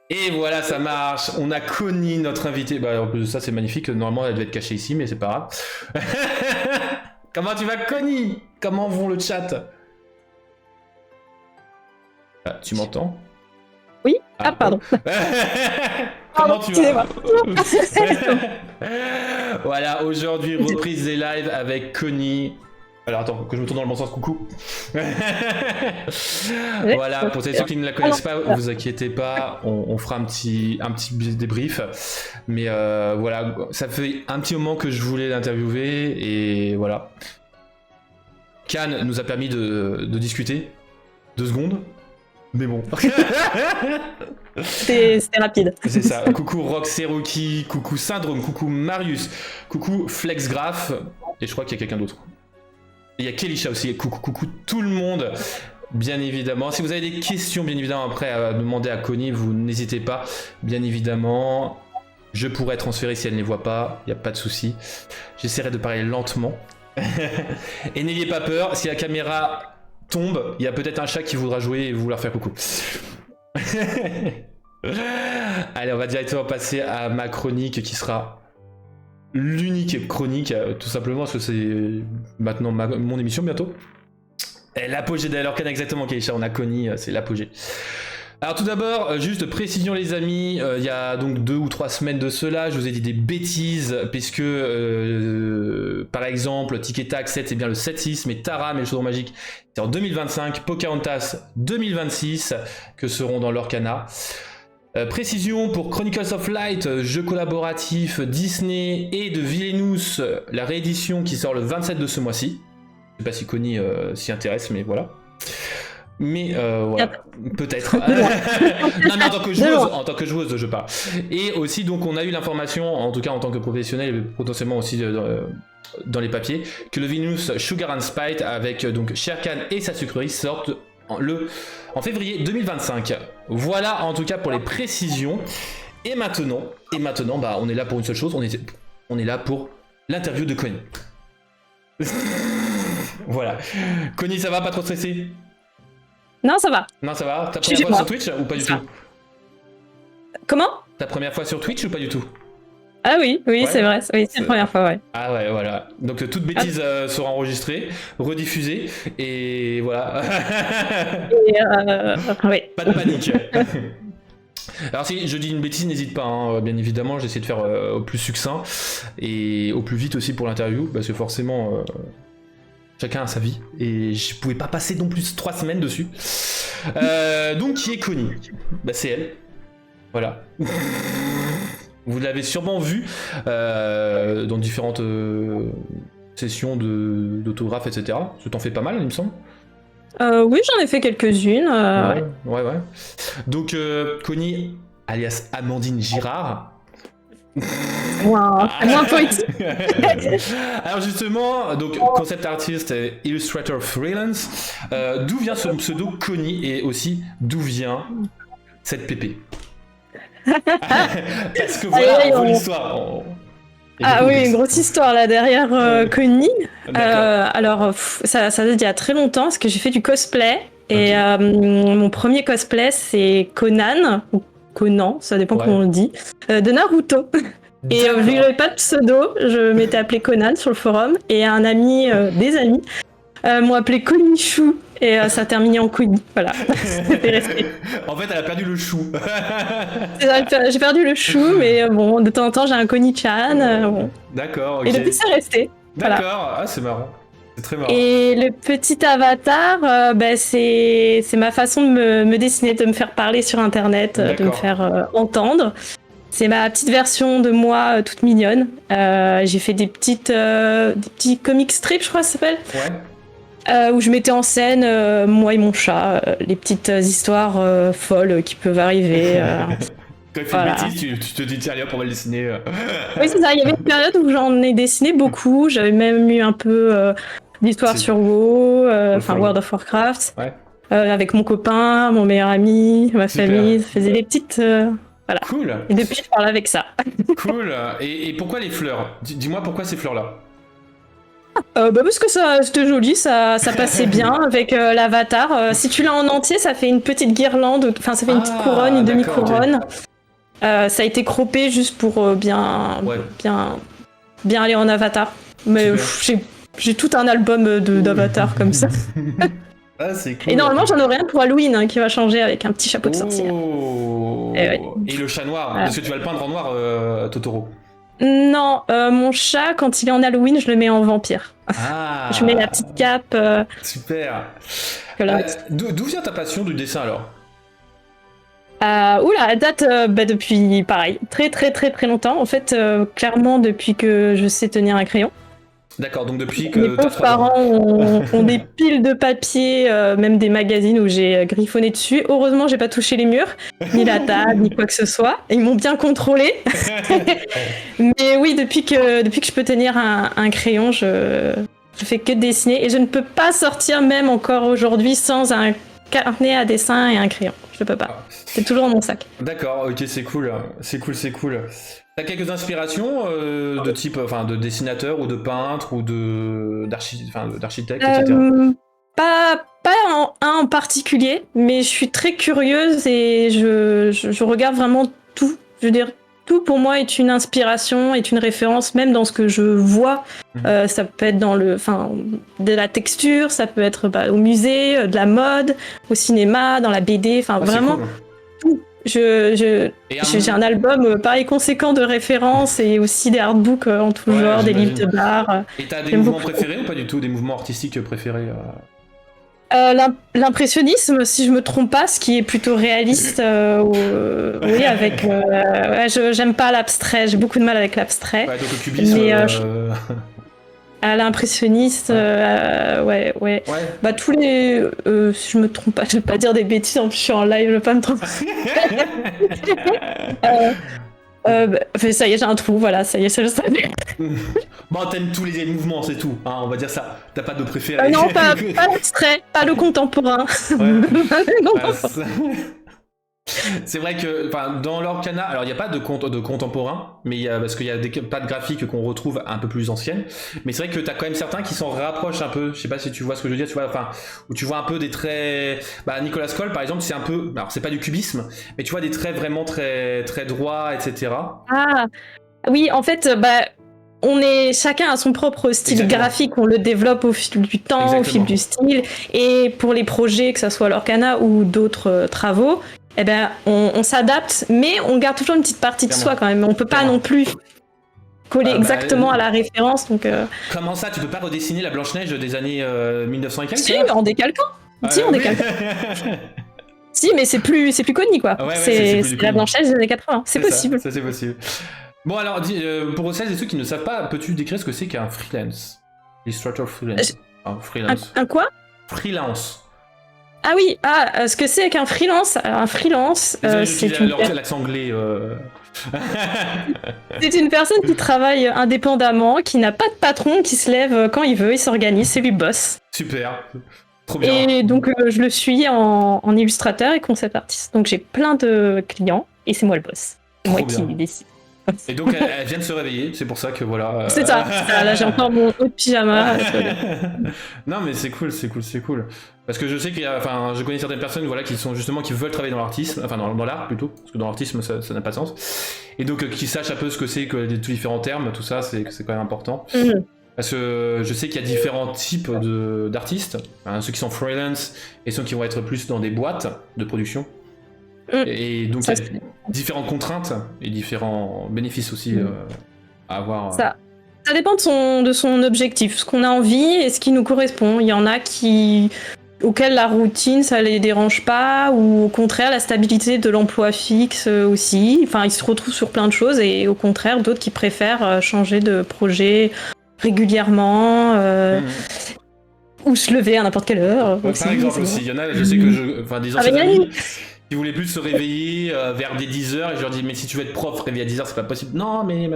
Et voilà, ça marche. On a Connie, notre invité. Bah, en plus de ça, c'est magnifique. Normalement, elle devait être cachée ici, mais c'est pas grave. Comment tu vas, Connie? Comment vont le chat? Ah, tu m'entends? Oui. Ah, pardon. Comment tu vas? Excusez-moi. Voilà, aujourd'hui, reprise des lives avec Connie. Alors attends, que je me tourne dans le bon sens, coucou. Voilà, pour ceux qui ne la connaissent pas, vous inquiétez pas, on fera un petit débrief. Mais voilà, ça fait un petit moment que je voulais l'interviewer et voilà. Cannes nous a permis de discuter 2 secondes. Mais bon. C'était rapide. C'est ça. Coucou Rock Seruki, coucou Syndrome, coucou Marius, coucou Flexgraph. Et je crois qu'il y a quelqu'un d'autre. Il y a Kelisha aussi. Coucou tout le monde. Bien évidemment. Si vous avez des questions, bien évidemment, après à demander à Connie, vous n'hésitez pas. Bien évidemment, je pourrais transférer si elle ne les voit pas. Il n'y a pas de souci. J'essaierai de parler lentement. Et n'ayez pas peur. Si la caméra tombe, il y a peut-être un chat qui voudra jouer et vous leur faire coucou. Allez, on va directement passer à ma chronique qui sera l'unique chronique, tout simplement parce que c'est maintenant mon émission bientôt. Et l'apogée d'ailleurs, exactement, Keisha, on a Connie, c'est l'apogée. Alors tout d'abord, juste précision les amis, il y a donc 2 ou 3 semaines de cela, je vous ai dit des bêtises, puisque par exemple, Tic et Tac 7 c'est bien le 7-6, mais Taram et le Chaudron Magique c'est en 2025, Pocahontas 2026, que seront dans l'Orcana. Précision pour Chronicles of Light, jeu collaboratif Disney et de Villainous, la réédition qui sort le 27 de ce mois-ci. Je sais pas si Connie s'y intéresse, mais voilà. Mais voilà, peut-être. Non, mais en tant que joueuse, je parle. Et aussi, donc, on a eu l'information, en tout cas en tant que professionnel, et potentiellement aussi dans les papiers, que le Venus Sugar and Spite avec donc Shere Khan et sa sucrerie sortent en février 2025. Voilà, en tout cas pour les précisions. Et maintenant, bah, on est là pour une seule chose, on est là pour l'interview de Connie. Voilà. Connie, ça va, pas trop stressé? Non, ça va. Non, ça va. Ta première fois sur Twitch ou pas du tout? Comment? Ta première fois sur Twitch ou pas du tout? Ah oui, Ouais, c'est vrai. Oui, c'est la première fois, ouais. Ah ouais, voilà. Donc toute bêtise sera enregistrée, rediffusée, et voilà. Oui. Pas de panique. Alors si je dis une bêtise, n'hésite pas, hein. Bien évidemment, j'essaie de faire au plus succinct, et au plus vite aussi pour l'interview, parce que forcément... chacun a sa vie, et je pouvais pas passer non plus 3 semaines dessus. Donc, qui est Connie? Bah, c'est elle. Voilà. Vous l'avez sûrement vu dans différentes sessions d'autographes, etc. Ça t'en fait pas mal, il me semble. Oui, j'en ai fait quelques-unes. Ouais. Donc, Connie, alias Amandine Girard. Moins poétique. Alors justement, donc concept artist et illustrator freelance, d'où vient ce pseudo Connie et aussi d'où vient cette pépé? Parce que voilà, on voit l'histoire. Ah oui, une grosse histoire là derrière Connie. Alors ça date d'il y a très longtemps parce que j'ai fait du cosplay et mon premier cosplay c'est Conan ou Conan, ça dépend comment on le dit, de Naruto. Et vu que j'avais pas de pseudo, je m'étais appelé Conan sur le forum et un ami, des amis, m'ont appelé Connichou et ça a terminé en Connie. Voilà, c'était resté. En fait, elle a perdu le chou. J'ai perdu le chou, mais bon, de temps en temps j'ai un Connie-chan. Bon. D'accord, ok. Et depuis c'est resté. D'accord, voilà. Ah, c'est marrant. C'est très marrant. Et le petit avatar, c'est ma façon de me dessiner, de me faire parler sur internet, de me faire entendre. C'est ma petite version de moi toute mignonne. J'ai fait des petits comic strips, je crois que ça s'appelle. Ouais. Où je mettais en scène moi et mon chat, les petites histoires folles qui peuvent arriver. Quand il fait une bêtise, tu te dis tiens, allez hop, on va le dessiner. Oui, c'est ça. Il y avait une période où j'en ai dessiné beaucoup. J'avais même eu un peu d'histoire sur WoW, World of Warcraft. Ouais. Avec mon copain, mon meilleur ami, ma famille. Ça faisait des petites... Voilà. Cool. Et depuis, je parle avec ça. Cool. Et pourquoi les fleurs? Dis-moi pourquoi ces fleurs-là? Parce que c'était joli, ça passait bien avec l'avatar. Si tu l'as en entier, ça fait une petite guirlande, enfin ça fait une petite couronne, une demi-couronne. Okay. Ça a été croppé juste pour bien aller en avatar. Mais j'ai tout un album d'avatar comme ça. Ah, c'est cool. Et normalement, j'en aurai un pour Halloween qui va changer avec un petit chapeau de sorcière. Et le chat noir, parce que tu vas le peindre en noir, Totoro. Non, mon chat, quand il est en Halloween, je le mets en vampire. Je mets la petite cape. Super. D'où vient ta passion du dessin alors? Elle date depuis, pareil, très très très très longtemps. En fait, clairement, depuis que je sais tenir un crayon. D'accord, donc depuis que mes pauvres parents ont des piles de papier, même des magazines où j'ai griffonné dessus. Heureusement, j'ai pas touché les murs, ni la table, ni quoi que ce soit. Ils m'ont bien contrôlé. Mais oui, depuis que je peux tenir un crayon, je fais que dessiner et je ne peux pas sortir même encore aujourd'hui sans un carnet à dessin et un crayon. Je peux pas. C'est toujours dans mon sac. D'accord, ok, c'est cool. T'as quelques inspirations de type, de dessinateur ou de peintre ou d'architecte, etc. Pas en particulier, mais je suis très curieuse et je regarde vraiment tout. Je veux dire, tout pour moi est une inspiration, est une référence, même dans ce que je vois. Ça peut être dans de la texture, ça peut être au musée, de la mode, au cinéma, dans la BD, vraiment cool. Tout. J'ai un album pareil conséquent de références et aussi des artbooks en tout genre, des livres de bar. Et t'as des mouvements préférés ou pas du tout, des mouvements artistiques préférés L'impressionnisme, si je me trompe pas, ce qui est plutôt réaliste, oui, avec. J'aime pas l'abstrait, j'ai beaucoup de mal avec l'abstrait. Ouais, donc le cubisme. À l'impressionniste, ouais. Bah tous les, si je me trompe pas, je vais pas dire des bêtises, en plus je suis en live, je vais pas me tromper. Ça y est, j'ai un trou, voilà, ça y est, je le savais. Bon, t'aimes tous les mouvements, c'est tout, hein, on va dire ça. T'as pas de préféré. Non, pas l'abstrait, pas le contemporain. C'est vrai que dans l'Orcana, alors il n'y a pas de contemporain, mais parce qu'il y a pas de graphiques qu'on retrouve un peu plus anciennes, mais c'est vrai que tu as quand même certains qui s'en rapprochent un peu. Je sais pas si tu vois ce que je veux dire, tu vois, où tu vois un peu des traits. Nicolas Cole par exemple, c'est un peu, alors c'est pas du cubisme, mais tu vois des traits vraiment très très droits, etc. Ah oui, en fait, chacun a son propre style graphique, on le développe au fil du temps, au fil du style, et pour les projets, que ce soit l'Orcana ou d'autres travaux, on s'adapte, mais on garde toujours une petite partie de soi quand même. On peut pas non plus coller exactement à la référence. Donc, Comment ça, tu peux pas redessiner la Blanche-Neige des années 1900 et quelques? Si, en décalquant. En décalquant. Si, mais c'est plus connu quoi. C'est la Blanche-Neige des années 80. C'est possible. Ça, c'est possible. Bon alors, pour celles et ceux qui ne savent pas, peux-tu décrire ce que c'est qu'un freelance? Illustrator freelance. Freelance. Un quoi? Freelance. Ah oui, ce que c'est qu'un freelance. Un freelance, c'est l'accent anglais. C'est une personne qui travaille indépendamment, qui n'a pas de patron, qui se lève quand il veut, il s'organise, c'est lui boss. Super, trop bien. Et donc je le suis en illustrateur et concept artiste. Donc j'ai plein de clients et c'est moi le boss. C'est moi qui décide. Et donc elle vient de se réveiller, c'est pour ça que voilà. C'est ça. Là j'ai encore mon haut de pyjama. Non mais c'est cool. Parce que je sais qu'il y a, je connais certaines personnes, voilà, qui veulent travailler dans l'artisme, dans l'art plutôt, parce que dans l'artisme ça n'a pas de sens. Et donc qui sachent un peu ce que c'est que les différents termes, tout ça, c'est quand même important. Parce que je sais qu'il y a différents types d'artistes, ceux qui sont freelance et ceux qui vont être plus dans des boîtes de production. Et donc il y a différentes contraintes et différents bénéfices aussi à avoir. Ça dépend de son objectif, ce qu'on a envie et ce qui nous correspond. Il y en a auxquels la routine ça les dérange pas, ou au contraire la stabilité de l'emploi fixe aussi. Ils se retrouvent sur plein de choses, et au contraire d'autres qui préfèrent changer de projet régulièrement ou se lever à n'importe quelle heure. Par exemple aussi, il y en a, je sais que des anciens amis qui voulaient plus se réveiller vers des 10h, et je leur dis mais si tu veux être prof, réveille à 10h, c'est pas possible. Non mais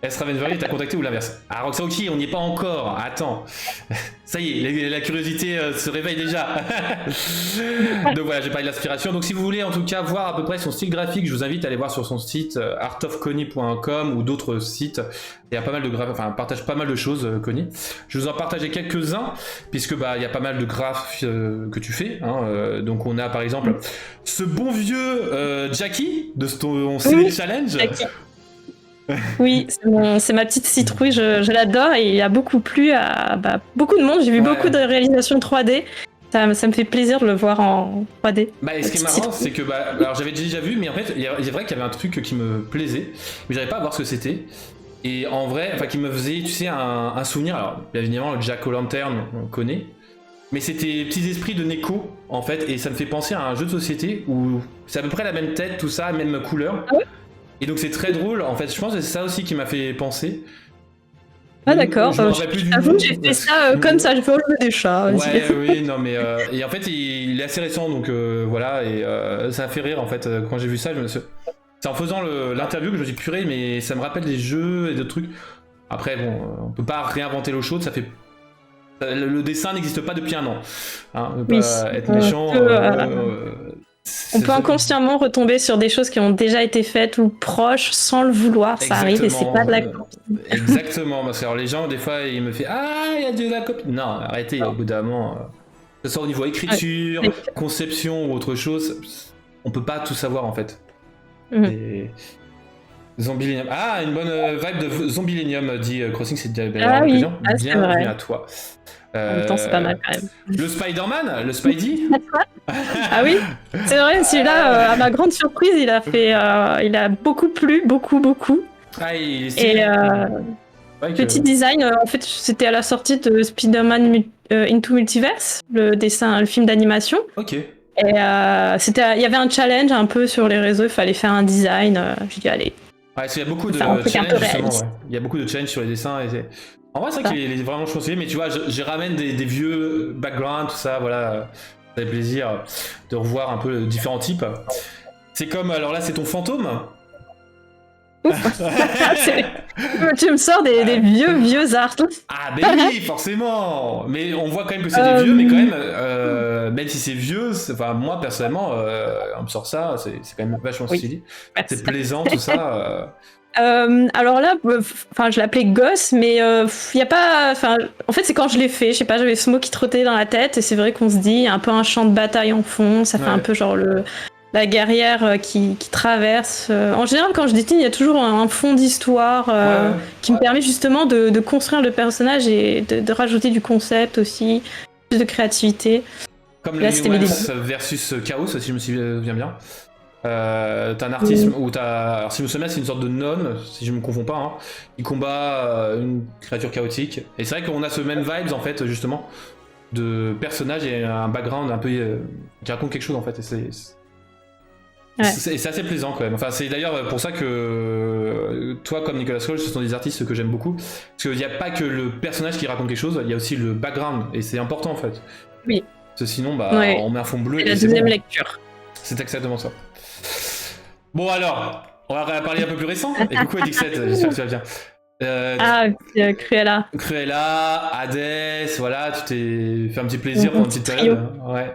S. Ravenbury t'a contacté ou l'inverse? Ah, Roxaoki, on n'y est pas encore. Attends. Ça y est, la curiosité se réveille déjà. Donc voilà, j'ai parlé de l'inspiration. Donc si vous voulez en tout cas voir à peu près son style graphique, je vous invite à aller voir sur son site artofconnie.com ou d'autres sites. Il y a pas mal de partage pas mal de choses, Connie. Je vous en partageais quelques-uns, puisque il y a pas mal de graphes que tu fais. Hein. Donc on a par exemple ce bon vieux Jackie de ton CD Challenge. Jackie. Oui, c'est ma petite citrouille, je l'adore et il a beaucoup plu à beaucoup de monde. J'ai vu beaucoup de réalisations 3D. Ça me fait plaisir de le voir en 3D. Et ce qui est marrant, c'est que alors j'avais déjà vu, mais en fait, il est vrai qu'il y avait un truc qui me plaisait, mais j'arrivais pas à voir ce que c'était. Et en vrai, qui me faisait, tu sais, un souvenir. Alors, bien évidemment, le Jack O'Lantern, on connaît. Mais c'était Petits Esprits de Neko, en fait, et ça me fait penser à un jeu de société où c'est à peu près la même tête, tout ça, même couleur. Ah ouais. Et donc c'est très drôle, en fait, je pense que c'est ça aussi qui m'a fait penser. Ah d'accord, j'avoue que j'ai fait ça comme ça, je fais relever des chats. Oui, non mais... et en fait, il est assez récent, donc voilà, et ça a fait rire, en fait, quand j'ai vu ça, c'est en faisant l'interview que je me suis dit, purée, mais ça me rappelle des jeux et d'autres trucs. Après, bon, on peut pas réinventer l'eau chaude, ça fait... Le dessin n'existe pas depuis un an. Hein, on peut pas être méchant... On peut inconsciemment retomber sur des choses qui ont déjà été faites ou proches sans le vouloir, ça arrive et c'est pas de la copie. Exactement, parce que alors, les gens, des fois, ils me font ah, il y a de la copie. Non, arrêtez, au bout d'un moment, que ce soit au niveau écriture, conception ou autre chose, on peut pas tout savoir en fait. Et... Zombilenium. Ah, une bonne vibe de Zombilenium, dit Crossing, c'est bien l'occasion. Bienvenue à toi. En même temps, c'est pas mal quand même. Le Spider-Man, le Spidey. Ah oui, c'est vrai, celui-là, à ma grande surprise, il a beaucoup plu, beaucoup. Ah, il est stylé. Et petit design, en fait, c'était à la sortie de Spider-Man Into Multiverse, le film d'animation. Ok. Et il y avait un challenge un peu sur les réseaux, il fallait faire un design. J'ai dit allez. Ouais, il y a beaucoup de challenges justement. Ouais. Il y a beaucoup de challenges sur les dessins. En vrai, c'est vrai qu'il est vraiment conseillé, mais tu vois, je ramène des vieux backgrounds, tout ça, voilà. Ça fait plaisir de revoir un peu différents types. C'est comme, alors là, c'est ton fantôme. Tu me sors des vieux arts. Ah, ben oui, forcément. Mais on voit quand même que c'est des vieux, mais quand même, même si c'est vieux, moi personnellement, on me sort ça, c'est quand même vachement stylé. C'est plaisant, tout ça. Alors là, je l'appelais gosse, mais y a pas. En fait, c'est quand je l'ai fait, je sais pas, j'avais ce mot qui trottait dans la tête, et c'est vrai qu'on se dit, un peu un champ de bataille en fond, ça fait un peu genre la guerrière qui traverse. En général, quand je dessine, il y a toujours un fond d'histoire qui me permet justement de construire le personnage et de rajouter du concept aussi, plus de créativité. Comme les Wales versus Chaos, si je me souviens bien. T'as un artiste où alors si je me souviens, c'est une sorte de nonne, si je me confonds pas, hein, qui combat une créature chaotique. Et c'est vrai qu'on a ce même vibes en fait, justement, de personnage et un background un peu qui raconte quelque chose en fait. Et c'est assez plaisant quand même. Enfin, c'est d'ailleurs pour ça que toi, comme Nicolas Cage, ce sont des artistes que j'aime beaucoup. Parce qu'il n'y a pas que le personnage qui raconte quelque chose, il y a aussi le background. Et c'est important en fait. Oui. Parce que sinon, on met un fond bleu. C'est la deuxième lecture. C'est exactement ça. Bon alors, on va parler un peu plus récent. Et coucou Edixet, j'espère que tu vas bien. Cruella, Hades, voilà, tu t'es fait un petit plaisir pour une petite période. Ouais.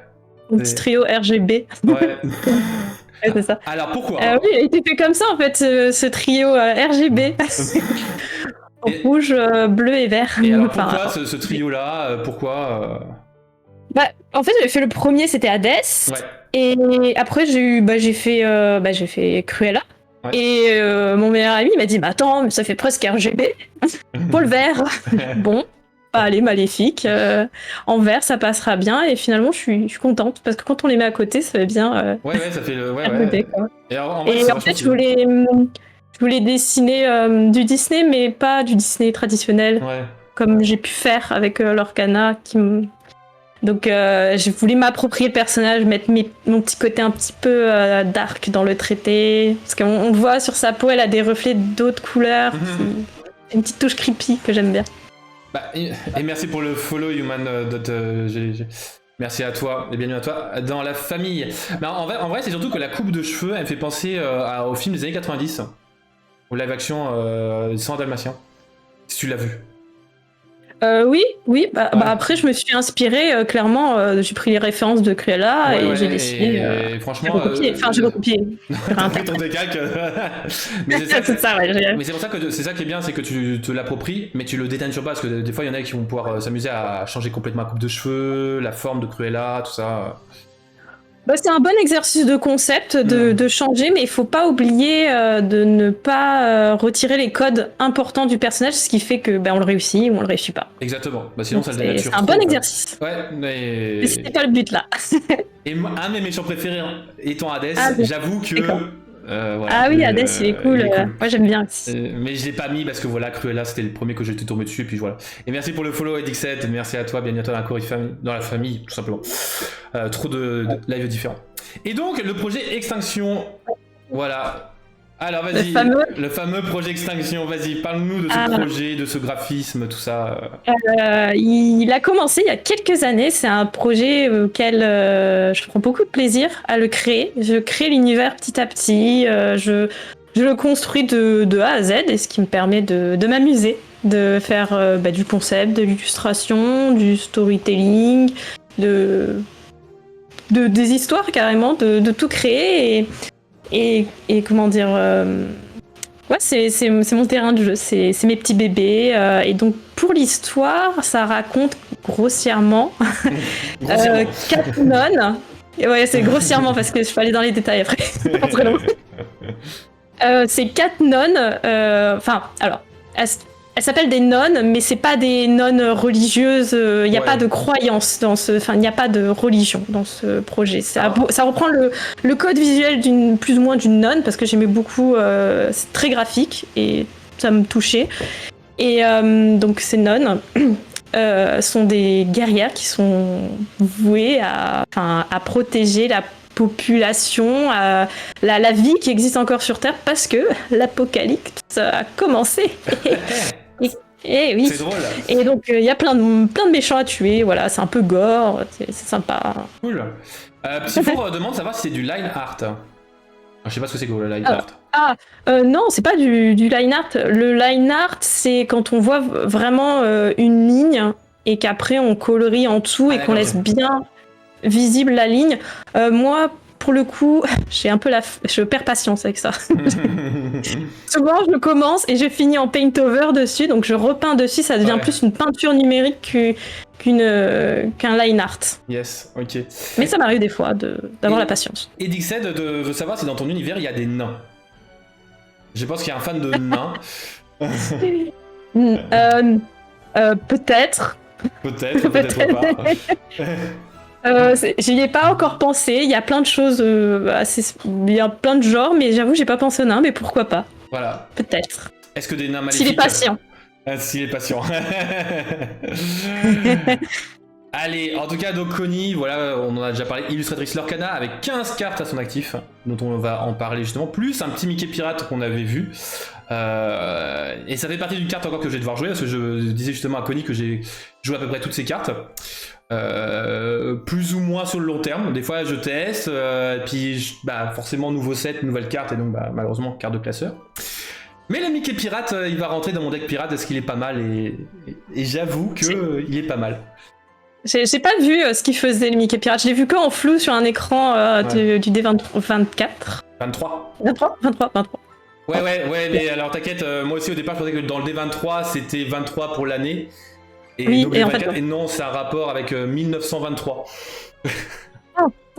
Un petit trio RGB. Ouais. C'est ça. Alors pourquoi oui, il était fait comme ça en fait, ce trio RGB. Rouge, bleu et vert. Et alors pourquoi ce trio-là Pourquoi en fait, j'avais fait le premier, c'était Hades. Ouais. Et après, j'ai fait Cruella. Ouais. Et mon meilleur ami m'a dit, attends, mais ça fait presque RGB. Pour le vert. Bon. Allez, Maléfique. En vert, ça passera bien. Et finalement, je suis contente. Parce que quand on les met à côté, ça fait bien. Ça fait le. RGB, quoi. Et en fait, je voulais dessiner du Disney, mais pas du Disney traditionnel. Ouais. Comme j'ai pu faire avec Lorcana, Donc je voulais m'approprier le personnage, mettre mon petit côté un petit peu dark dans le traité. Parce qu'on voit sur sa peau, elle a des reflets d'autres couleurs. Une petite touche creepy que j'aime bien. Et merci pour le follow human.gg. Merci à toi et bienvenue à toi dans la famille. En vrai, c'est surtout que la coupe de cheveux, elle me fait penser au film des années 90. au live action sans Dalmatien. Si tu l'as vu. Oui. Bah, après, je me suis inspirée, clairement. J'ai pris les références de Cruella et j'ai décidé. Et franchement. J'ai recopié. T'as pris ton décalque. Mais c'est ça, ouais. Mais c'est pour ça que c'est ça qui est bien, c'est que tu te l'appropries, mais tu le déteinures pas, parce que des fois, il y en a qui vont pouvoir s'amuser à changer complètement la coupe de cheveux, la forme de Cruella, tout ça. Bah, c'est un bon exercice de concept de changer, mais il faut pas oublier de ne pas retirer les codes importants du personnage, ce qui fait que on le réussit ou on le réussit pas. Exactement. Bah, sinon, donc, ça le dénature. C'est un bon exercice. Ouais, mais. Mais c'était pas le but là. Et un de mes méchants préférés étant Hades, j'avoue que. Voilà, ah oui, Hades, il est cool. Moi, j'aime bien aussi. Mais je l'ai pas mis parce que voilà, Cruella, c'était le premier que j'ai tombé dessus, et puis voilà. Et merci pour le follow, Edix7. Merci à toi, bienvenue à toi dans la famille, tout simplement. Trop de lives différents. Et donc, le projet Extinction, voilà. Alors, vas-y, le fameux projet Extinction, vas-y, parle-nous de ce projet, de ce graphisme, tout ça. Il a commencé il y a quelques années. C'est un projet auquel je prends beaucoup de plaisir à le créer. Je crée l'univers petit à petit. Je le construis de A à Z, et ce qui me permet de m'amuser, de faire du concept, de l'illustration, du storytelling, des histoires carrément, de tout créer et comment dire, ouais, c'est mon terrain de jeu, c'est mes petits bébés, et donc pour l'histoire, ça raconte grossièrement 4 nonnes. Et ouais, c'est grossièrement parce que je peux aller dans les détails après. C'est pas très long. C'est 4 nonnes, alors, elles s'appellent des nonnes, mais c'est pas des nonnes religieuses. Il n'y a pas de croyance il n'y a pas de religion dans ce projet. Ça reprend le code visuel plus ou moins d'une nonne, parce que j'aimais beaucoup. C'est très graphique et ça me touchait. Et donc ces nonnes sont des guerrières qui sont vouées à protéger la population, la vie qui existe encore sur Terre, parce que l'apocalypse a commencé. Et oui. C'est drôle. Et donc il y a plein de méchants à tuer. Voilà, c'est un peu gore, c'est sympa. Cool. Petit four demande savoir si c'est du line art. Je sais pas ce que c'est que le line art. Non, c'est pas du line art. Le line art, c'est quand on voit vraiment une ligne et qu'après on colorie en dessous et qu'on laisse bien visible la ligne. Moi, pour le coup, je perds patience avec ça. Souvent, je commence et je finis en paint over dessus, donc je repeins dessus, ça devient plus une peinture numérique qu'un line art. Yes, ok. Mais ça m'arrive des fois d'avoir la patience. Et Dixed veut savoir si dans ton univers il y a des nains. Je pense qu'il y a un fan de nains. Peut-être. Peut-être pas. J'y ai pas encore pensé, il y a plein de choses, il y a plein de genres, mais j'avoue j'ai pas pensé au nain, mais pourquoi pas. Voilà. Peut-être. Est-ce que des nains maléfiques... S'il est patient. S'il est patient. Allez, en tout cas, donc Connie, voilà, on en a déjà parlé, illustratrice Lorcana avec 15 cartes à son actif, dont on va en parler justement, plus un petit Mickey Pirate qu'on avait vu. Et ça fait partie d'une carte encore que je vais devoir jouer, parce que je disais justement à Connie que j'ai joué à peu près toutes ces cartes. Plus ou moins sur le long terme, des fois je teste, puis forcément nouveau set, nouvelle carte, et donc malheureusement carte de classeur. Mais le Mickey Pirate, il va rentrer dans mon deck pirate, parce qu'il est pas mal, et j'avoue qu'il est pas mal. J'ai pas vu ce qu'il faisait le Mickey Pirate, je l'ai vu qu'en flou sur un écran du D24. 23. Ouais, mais alors t'inquiète, moi aussi au départ je pensais que dans le D23 c'était 23 pour l'année. Et, oui, donc, et non, c'est un rapport avec 1923.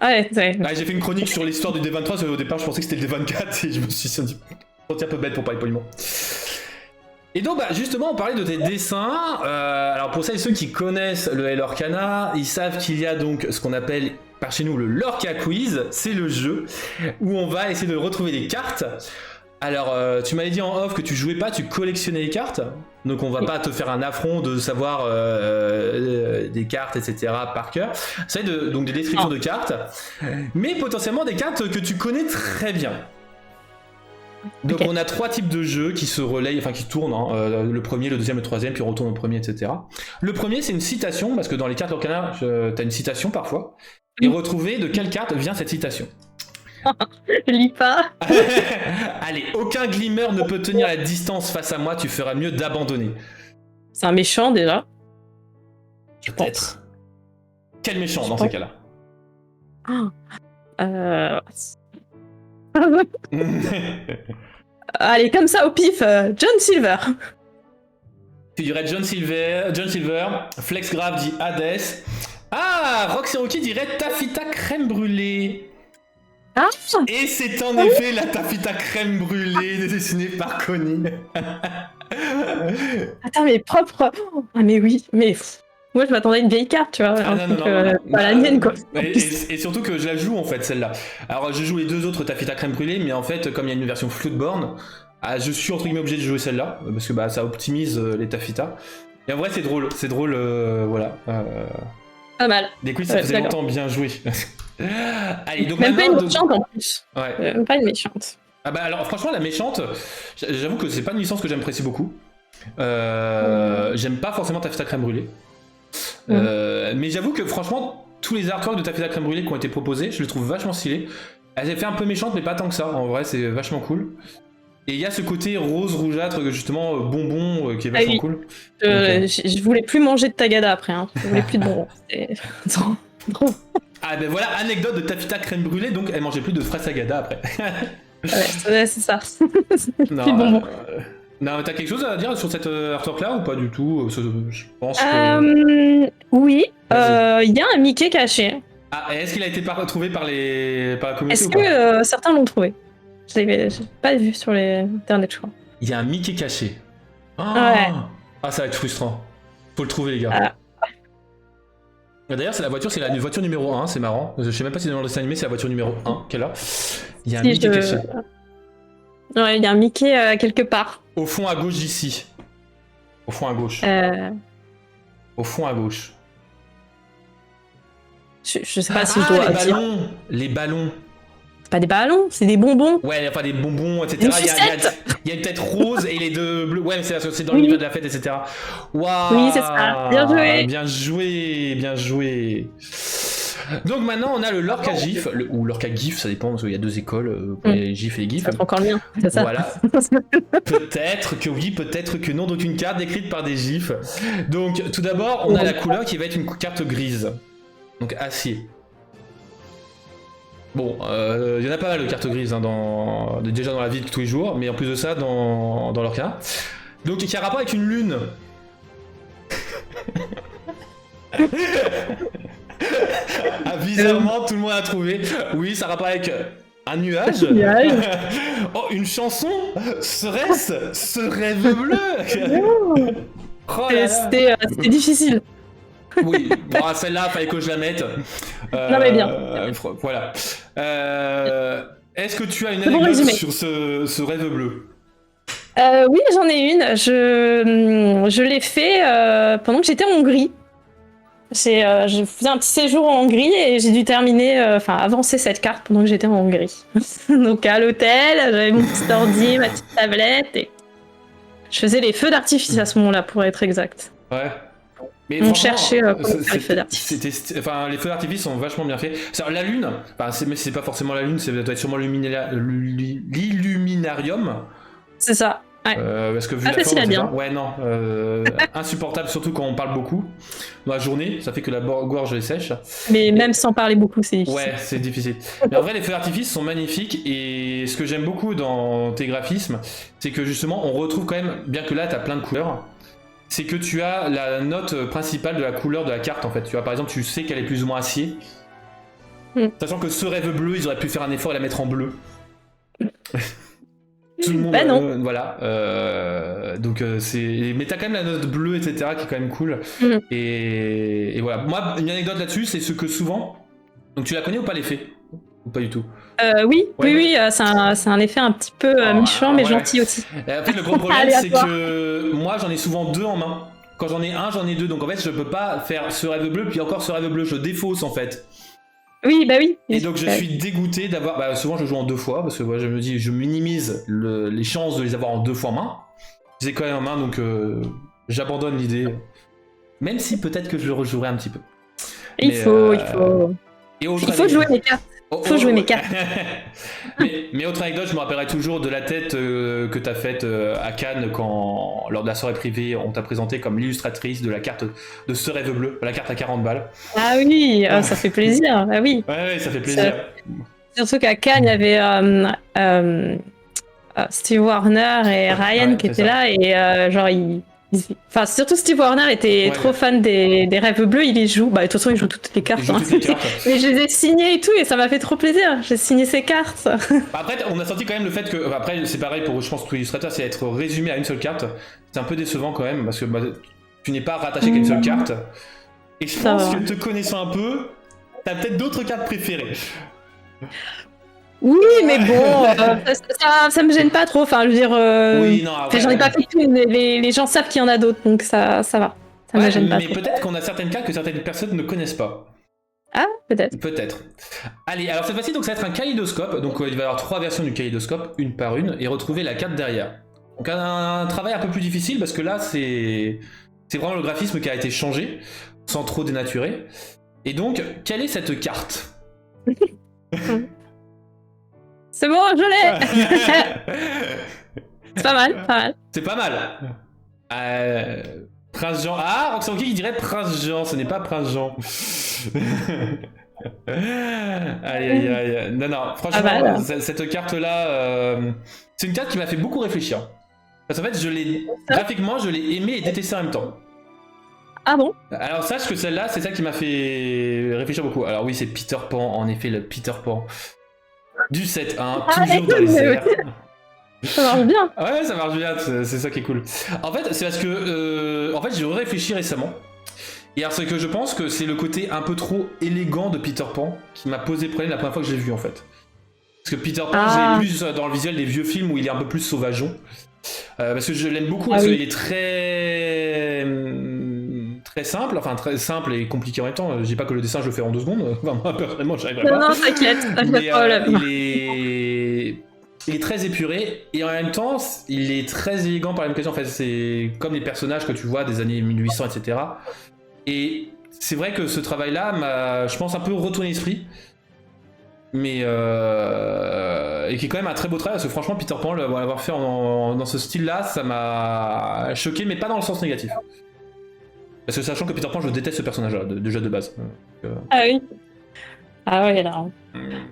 Ouais, j'ai fait une chronique sur l'histoire du D23, parce qu'au départ je pensais que c'était le D24 et je me suis senti un peu bête pour parler poliment. Et donc justement on parlait de tes dessins, alors pour celles et ceux qui connaissent le Lorcana, ils savent qu'il y a donc ce qu'on appelle par chez nous le Lorca Quiz, c'est le jeu où on va essayer de retrouver des cartes. Alors, tu m'avais dit en off que tu jouais pas, tu collectionnais les cartes. Donc on va pas te faire un affront de savoir des cartes, etc. par cœur. C'est donc des descriptions de cartes, mais potentiellement des cartes que tu connais très bien. Donc on a 3 types de jeux qui se relayent, enfin qui tournent, le premier, le deuxième, le troisième, puis on retourne au premier, etc. Le premier c'est une citation, parce que dans les cartes Lorcana, t'as une citation parfois, et retrouver de quelle carte vient cette citation. Je lis pas. Allez, aucun glimmer ne peut tenir la distance face à moi, tu feras mieux d'abandonner. C'est un méchant déjà. Peut-être. Quel méchant dans ces cas-là. Allez, comme ça au pif, John Silver. Tu dirais John Silver, Flex Grave dit Hades. Ah, Rox et Rocky dirait Tafita crème brûlée. Ah. Et c'est en effet la Tafita crème brûlée dessinée par Connie. Attends, mais propre. Ah, mais oui, mais moi je m'attendais à une vieille carte, tu vois. Non. Pas la mienne, quoi. Et surtout que je la joue en fait, celle-là. Alors, je joue les deux autres Tafita crème brûlée, mais en fait, comme il y a une version Floodborne, je suis entre guillemets obligé de jouer celle-là, parce que ça optimise les Tafita. Et en vrai, c'est drôle, voilà. Pas mal. Des quiz, ça faisait longtemps, bien joué. Allez, donc même maintenant, pas une méchante en plus. Ouais. Même pas une méchante. Ah bah alors franchement la méchante, j'avoue que c'est pas une licence que j'apprécie beaucoup. J'aime pas forcément Tafita crème brûlée. Mais j'avoue que franchement tous les artworks de Tafita crème brûlée qui ont été proposés, je les trouve vachement stylés. Elle s'est fait un peu méchante mais pas tant que ça, en vrai c'est vachement cool. Et il y a ce côté rose rougeâtre justement bonbon qui est vachement cool. Je voulais plus manger de tagada après, hein. Je voulais plus de bonbons. Ah ben voilà, anecdote de Tafita crème brûlée, donc elle mangeait plus de fraises tagada après. Ouais, c'est ça. Non, non, mais t'as quelque chose à dire sur cette artwork là ou pas du tout? Je pense que... Oui, il y a un Mickey caché. Ah, est-ce qu'il a été trouvé par la communauté? Est-ce que certains l'ont trouvé? Je l'ai pas vu sur les internets, je crois. Il y a un Mickey caché. Oh ouais. Ah, ça va être frustrant. Faut le trouver, les gars. D'ailleurs, c'est la voiture numéro 1, c'est marrant. Je sais même pas si dans le dessin animé, c'est la voiture numéro 1 qu'elle a. Il y a un Mickey caché. Ouais, il y a un Mickey quelque part. Au fond à gauche d'ici. Au fond à gauche. Au fond à gauche. Je sais pas si je dois dire. Les ballons. C'est pas des ballons, c'est des bonbons. Ouais, enfin des bonbons, etc. Il y a une tête rose et les deux bleus. Ouais, mais c'est dans l'univers de la fête, etc. Waouh. Oui, c'est ça. Bien joué. Bien joué, bien joué. Donc maintenant, on a le Lorca GIF, ou Lorca GIF, ça dépend, parce qu'il y a deux écoles, pour les GIF et les GIF. Ça encore le mien, c'est ça. Voilà. Peut-être que oui, peut-être que non. Donc une carte décrite par des GIFs. Donc tout d'abord, on a la couleur qui va être une carte grise. Donc acier. Bon, il y en a pas mal de cartes grises hein, déjà dans la vie de tous les jours, mais en plus de ça, dans leur cas. Donc, qui a rapport avec une lune. Ah, bizarrement, tout le monde a trouvé. Oui, ça a rapport avec un nuage. Oh, une chanson. Serait-ce ce rêve bleu? Oh c'était difficile. Oui, bon, celle-là, fallait que je la mette. Non mais bien. Voilà. Est-ce que tu as une anecdote sur ce rêve bleu? Oui, j'en ai une. Je l'ai fait pendant que j'étais en Hongrie. Je faisais un petit séjour en Hongrie et j'ai dû terminer, avancer cette carte pendant que j'étais en Hongrie. Donc à l'hôtel, j'avais mon petit ordi, ma petite tablette et je faisais les feux d'artifice à ce moment-là, pour être exact. Ouais. Mais on cherchait les feux d'artifice. Les feux d'artifice sont vachement bien faits. La lune, c'est pas forcément la lune, ça doit être sûrement l'illuminarium. C'est ça. Ouais. Parce que vu la forme, bien. Ouais, non. Insupportable, surtout quand on parle beaucoup. Dans la journée, ça fait que la gorge est sèche. Mais même sans parler beaucoup, c'est difficile. Ouais, c'est difficile. Mais en vrai, les feux d'artifice sont magnifiques. Et ce que j'aime beaucoup dans tes graphismes, c'est que justement, on retrouve quand même, bien que là, t'as plein de couleurs, c'est que tu as la note principale de la couleur de la carte en fait. Tu vois, par exemple, tu sais qu'elle est plus ou moins acier. Sachant que ce rêve bleu, ils auraient pu faire un effort et la mettre en bleu. Tout le monde. Bah non. Voilà. Donc c'est. Mais t'as quand même la note bleue, etc., qui est quand même cool. Et voilà. Moi, une anecdote là-dessus, c'est ce que souvent. Donc tu la connais ou pas l'effet? Ou pas du tout? Oui, c'est un effet un petit peu méchant mais gentil aussi. En fait, le gros problème, c'est que moi, j'en ai souvent deux en main. Quand j'en ai un, j'en ai deux. Donc en fait, je peux pas faire ce rêve bleu, puis encore ce rêve bleu. Je défausse en fait. Oui, bah oui. Et donc je suis dégoûté d'avoir... souvent, je joue en deux fois, parce que je me dis, je minimise les chances de les avoir en deux fois en main. Je les ai quand même en main, donc j'abandonne l'idée. Même si peut-être que je le rejouerai un petit peu. Il faut Et jouer les cartes. Faut jouer mes cartes. mais autre anecdote, je me rappellerai toujours de la tête que t'as faite à Cannes quand, lors de la soirée privée, on t'a présenté comme l'illustratrice de la carte de Ce Rêve Bleu, la carte à 40 balles. Ah oui, ça fait plaisir. Ah oui. Ouais, ça fait plaisir. Surtout qu'à Cannes, il y avait Steve Warner et Ryan qui étaient là et genre Enfin, surtout Steve Warner était trop fan des Rêves Bleus, il les joue. Bah, de toute façon, il joue toutes les cartes. Mais je les ai signées et tout, et ça m'a fait trop plaisir. J'ai signé ces cartes. Après, on a senti quand même le fait que. Après, c'est pareil pour, je pense, tout illustrateur, c'est être résumé à une seule carte. C'est un peu décevant quand même, parce que tu n'es pas rattaché qu'à une seule carte. Et je pense que te connaissant un peu, t'as peut-être d'autres cartes préférées. Oui, mais bon, ça me gêne pas trop. Enfin, je veux dire, oui, non, j'en ai pas fait une. Les gens savent qu'il y en a d'autres, donc ça va. Ça me gêne pas. Mais peut-être qu'on a certaines cartes que certaines personnes ne connaissent pas. Ah, peut-être. Peut-être. Allez, alors cette fois-ci, donc ça va être un kaléidoscope. Donc il va y avoir 3 versions du kaléidoscope, une par une, et retrouver la carte derrière. Donc un travail un peu plus difficile parce que là, c'est vraiment le graphisme qui a été changé, sans trop dénaturer. Et donc, quelle est cette carte? C'est bon, je l'ai. C'est pas mal, C'est pas mal. Prince Jean. Ah, Roxanne qui dirait Prince Jean, ce n'est pas Prince Jean. Aïe. Non, franchement, cette carte-là, c'est une carte qui m'a fait beaucoup réfléchir. Parce qu'en fait, graphiquement, je l'ai aimé et détesté en même temps. Ah bon? Alors sache que celle-là, c'est ça qui m'a fait réfléchir beaucoup. Alors oui, c'est Peter Pan, en effet, le Peter Pan. Du 7-1, toujours dans les airs. Ça marche bien. Ouais, ça marche bien, c'est ça qui est cool. En fait, c'est parce que j'ai réfléchi récemment. Et alors, c'est que je pense que c'est le côté un peu trop élégant de Peter Pan qui m'a posé problème la première fois que je l'ai vu en fait. Parce que Peter Pan, j'ai plus dans le visuel des vieux films où il est un peu plus sauvageon. Parce que je l'aime beaucoup parce qu'il est très simple, enfin très simple et compliqué en même temps. Je dis pas que le dessin je le fais en 2 secondes, enfin, moi personnellement j'arriverai pas. Non, t'inquiète, il est très épuré et en même temps il est très élégant par la même occasion. En fait, c'est comme les personnages que tu vois des années 1800, etc. Et c'est vrai que ce travail-là m'a, je pense, un peu retourné l'esprit. Mais et qui est quand même un très beau travail parce que franchement Peter Pan l'avoir fait dans ce style-là, ça m'a choqué, mais pas dans le sens négatif. Parce que sachant que Peter Pan, je déteste ce personnage-là déjà de base. Ah oui. Ah oui, là.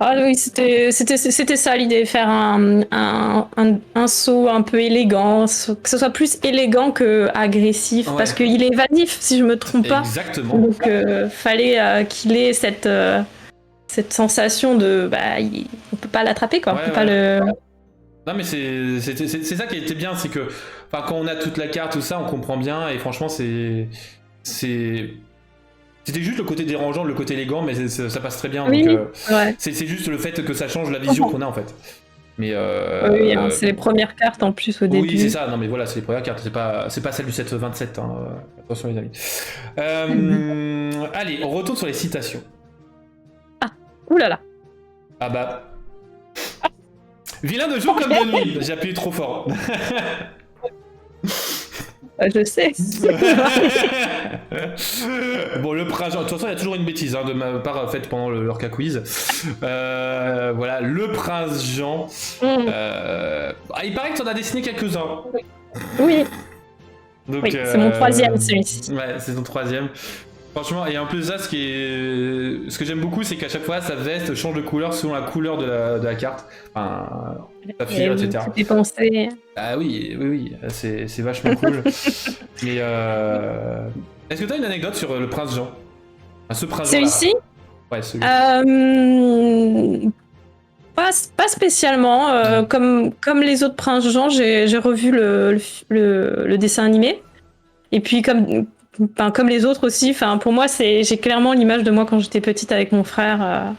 Ah oui, c'était ça l'idée, faire un saut un peu élégant, que ce soit plus élégant que agressif, parce qu'il est évasif, si je me trompe pas. Exactement. Donc fallait qu'il ait cette sensation de on peut pas l'attraper quoi, on peut pas le. Non mais c'est ça qui était bien, c'est que quand on a toute la carte, tout ça, on comprend bien et franchement c'était juste le côté dérangeant, le côté élégant, mais ça passe très bien. Oui, donc, c'est juste le fait que ça change la vision qu'on a en fait. Mais oui, c'est les premières cartes en plus au début. Oui, c'est ça. Non mais voilà, c'est les premières cartes. C'est pas celle du 7-27. Hein. Attention les amis. Allez, on retourne sur les citations. Ah, oulala. Ah bah. Vilain de jour comme de nuit. J'ai appuyé trop fort. Je sais. Bon, le prince Jean. De toute façon, il y a toujours une bêtise de ma part faite pendant leur cas quiz. Voilà, le prince Jean. Il paraît que tu en as dessiné quelques-uns. Oui. Donc, oui, c'est mon 3e celui-ci. Ouais, c'est ton 3e. Franchement, et en plus de ça, ce que j'aime beaucoup, c'est qu'à chaque fois, sa veste change de couleur selon la couleur de la carte. Enfin, sa figure, etc. C'était pensé. Ah oui, c'est vachement cool. Mais est-ce que tu as une anecdote sur le prince Jean? Ce prince Jean. Celui-ci? Ouais, celui-ci. Pas spécialement. Comme les autres princes Jean, j'ai revu le dessin animé. Et puis comme les autres aussi, pour moi, j'ai clairement l'image de moi quand j'étais petite avec mon frère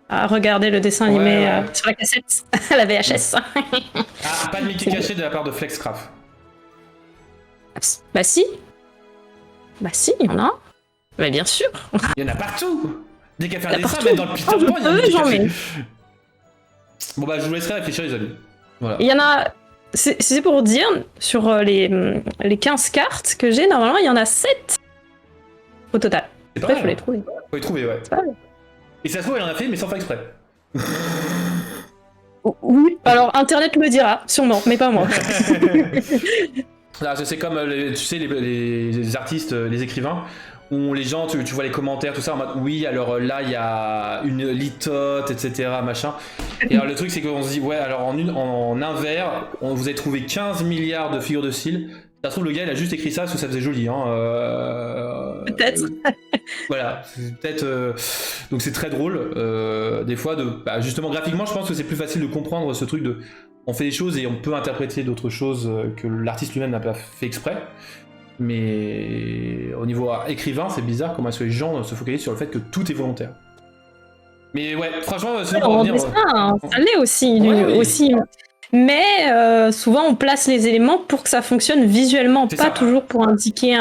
à regarder le dessin animé sur la cassette, à la VHS. Ah, pas de Mickey caché de la part de Flexcraft. Bah si, il y en a. Bah bien sûr. Il y en a partout. Dès qu'à faire un dessin, même dans le Peter Pan, il y a un Mickey caché. Bon bah je vous laisserai réfléchir les amis. Voilà. Il y en a... C'est pour dire, sur les 15 cartes que j'ai, normalement, il y en a 7 au total. C'est pas mal. Faut les trouver. Faut les trouver, ouais. Et ça se trouve, il en a fait, mais sans faire exprès. Oui, alors Internet me dira, sûrement, mais pas moi. Là, c'est comme, tu sais, les artistes, les écrivains, où les gens, tu vois les commentaires, tout ça, en mode oui, alors là, il y a une litote, etc., machin. Et alors, le truc, c'est qu'on se dit, ouais, alors en un vers, vous avez trouvé 15 milliards de figures de style. Ça se trouve, le gars, il a juste écrit ça parce que ça faisait joli. Hein, Peut-être. Voilà, peut-être. Donc, c'est très drôle. Des fois, justement, graphiquement, je pense que c'est plus facile de comprendre ce truc de. On fait des choses et on peut interpréter d'autres choses que l'artiste lui-même n'a pas fait exprès. Mais au niveau écrivain, c'est bizarre comment est-ce que les gens se focalisent sur le fait que tout est volontaire. Mais ouais, franchement, sinon pour revenir... ça l'est aussi, Ouais, oui. aussi. Mais souvent on place les éléments pour que ça fonctionne visuellement, pas toujours pour indiquer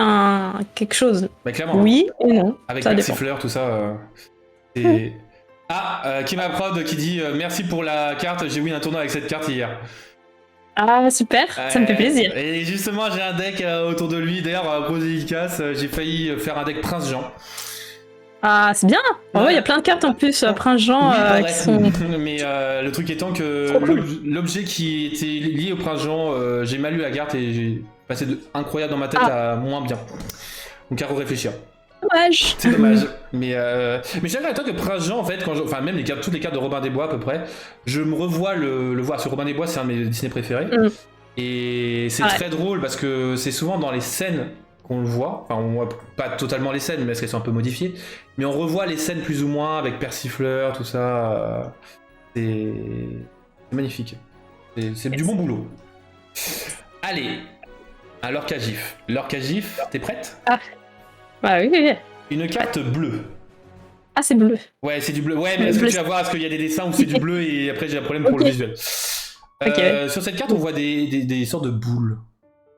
quelque chose. Bah, clairement. Oui et non. Avec le siffleur, tout ça. C'est... Kima Prod qui dit merci pour la carte, j'ai win un tournoi avec cette carte hier. Ah super, ça me fait plaisir. Et justement j'ai un deck autour de lui, d'ailleurs gros dédicace, j'ai failli faire un deck Prince Jean. Ah c'est bien. Ouais, il y a plein de cartes en plus Prince Jean qui sont... Mais le truc étant que l'objet qui était lié au Prince Jean, j'ai mal lu la carte et j'ai passé de incroyable dans ma tête à moins bien. Donc à réfléchir. Dommage. C'est dommage. Mais je suis d'accord avec toi que Prince Jean, en fait, enfin même toutes les cartes de Robin des Bois à peu près, je me revois le voir. Parce que Robin des Bois, c'est un de mes Disney préférés. Et c'est très drôle parce que c'est souvent dans les scènes qu'on le voit. Enfin, on voit pas totalement les scènes, parce qu'elles sont un peu modifiées. Mais on revoit les scènes plus ou moins avec Persifleur, tout ça. C'est magnifique. C'est du bon boulot. Allez, à Lorca Gif. Lorca Gif, t'es prête? Bah oui. Une carte bleue. Ah, c'est bleu. Ouais, c'est du bleu. Ouais, mais est-ce que tu vas voir, est-ce qu'il y a des dessins où c'est du bleu et après j'ai un problème pour le visuel. Sur cette carte, on voit des sortes de boules.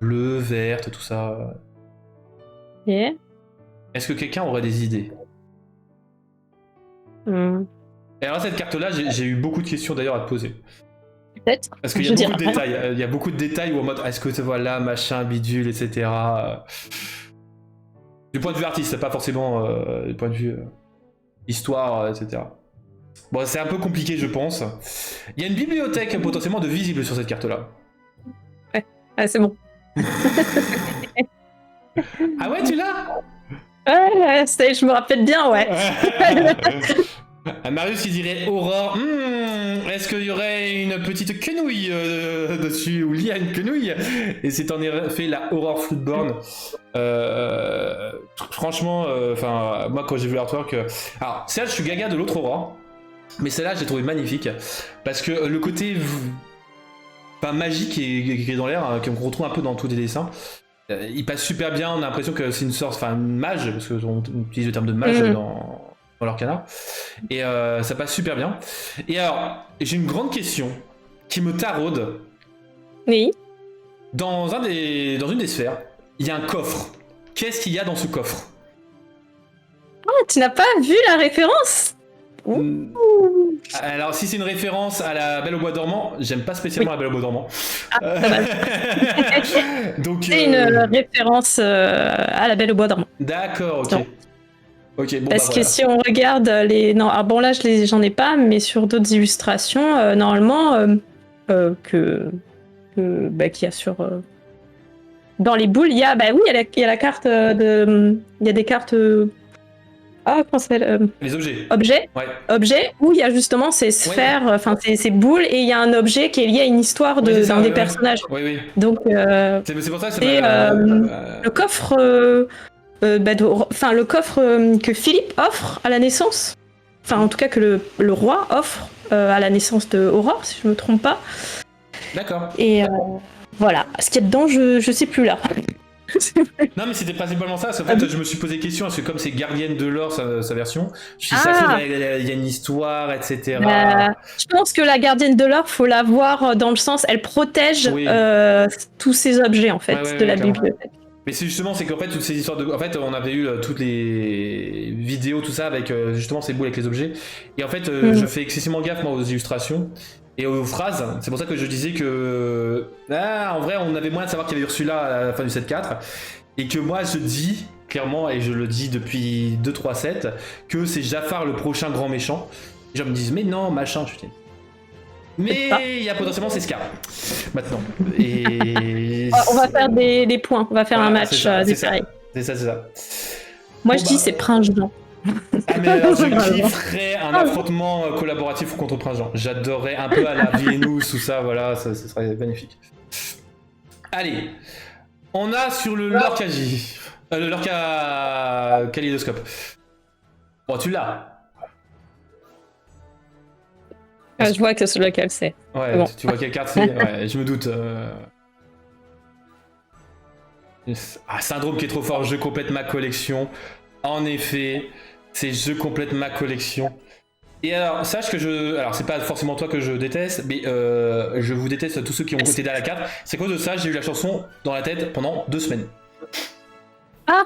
Bleu, verte, tout ça. Yeah. Est-ce que quelqu'un aurait des idées? Et alors cette carte-là, j'ai eu beaucoup de questions d'ailleurs à te poser. Peut-être. Parce qu'il y a beaucoup de détails. Il y a beaucoup de détails où en mode, est-ce que tu vois là, machin, bidule, etc. Du point de vue artiste, pas forcément du point de vue histoire, etc. Bon, c'est un peu compliqué, je pense. Il y a une bibliothèque potentiellement de visibles sur cette carte-là. Ouais, c'est bon. Ah ouais, tu l'as? Ouais, je me rappelle bien, ouais. Marius qui dirait Aurore, est-ce qu'il y aurait une petite quenouille dessus ou liée à une quenouille? Et c'est en effet la Aurore Floodborn. Franchement, moi quand j'ai vu l'artwork, alors celle-là je suis gaga de l'autre Aurore, mais celle-là j'ai trouvé magnifique parce que le côté magique qui est dans l'air, qu'on retrouve un peu dans tous les dessins. Il passe super bien, on a l'impression que c'est une sorte, une mage, parce qu'on utilise le terme de mage dans leur canard. Et ça passe super bien. Et alors, j'ai une grande question qui me taraude. Oui. Dans une des sphères, il y a un coffre. Qu'est-ce qu'il y a dans ce coffre? Ah, tu n'as pas vu la référence? Alors, si c'est une référence à la Belle au Bois dormant, j'aime pas spécialement la Belle au Bois dormant. Donc, c'est une référence à la Belle au Bois dormant. D'accord, ok. Non. Ok, bon, parce que si on regarde les... Non, alors bon là j'en ai pas, mais sur d'autres illustrations, normalement, qu'il y a sur... Dans les boules, il y a... Bah oui, il y a la carte de... Il y a des cartes... comment ça s'appelle les objets. Objets, où il y a justement ces sphères, ces boules, et il y a un objet qui est lié à une histoire d'un des personnages. Oui. Donc, c'est pour ça que c'est le coffre... le coffre que Philippe offre à la naissance, enfin en tout cas que le roi offre à la naissance de Aurore, si je me trompe pas. D'accord. Et voilà, ce qu'il y a dedans, je sais plus là. Non mais c'était principalement ça, parce qu'en fait je me suis posé question, parce que comme c'est Gardienne de l'Or sa version, je suis ça, il y a une histoire, etc. Je pense que la Gardienne de l'Or, faut la voir dans le sens, elle protège tous ces objets en fait de la bibliothèque. Mais c'est justement, c'est qu'en fait, toutes ces histoires de... En fait, on avait eu toutes les vidéos, tout ça, avec justement ces boules avec les objets. Et en fait, je fais excessivement gaffe, moi, aux illustrations et aux phrases. C'est pour ça que je disais que... en vrai, on avait moyen de savoir qu'il y avait Ursula à la fin du set 4. Et que moi, je dis, clairement, et je le dis depuis 2-3 sets, que c'est Jafar le prochain grand méchant. Les gens me disent mais non, machin, je dis. Mais il y a potentiellement ces Scar maintenant. Et on va faire des points, on va faire un match c'est ça. Moi, je dis c'est Prince Jean. Ah, mais alors, je kifferais un affrontement collaboratif contre Prince Jean. J'adorerais un peu à la Viennouse, tout ça, voilà, ça serait magnifique. Allez, on a sur le Lorcaji. Le Lorca Kaléidoscope. Bon, tu l'as. Je vois que c'est lequel c'est. Ouais, bon. Tu vois quelle carte c'est. Ouais, je me doute. Syndrome qui est trop fort, je complète ma collection. En effet, c'est je complète ma collection. Et alors, sache que alors, c'est pas forcément toi que je déteste, mais je vous déteste tous ceux qui ont voté à la carte. C'est à cause de ça, j'ai eu la chanson dans la tête pendant 2 semaines. Ah.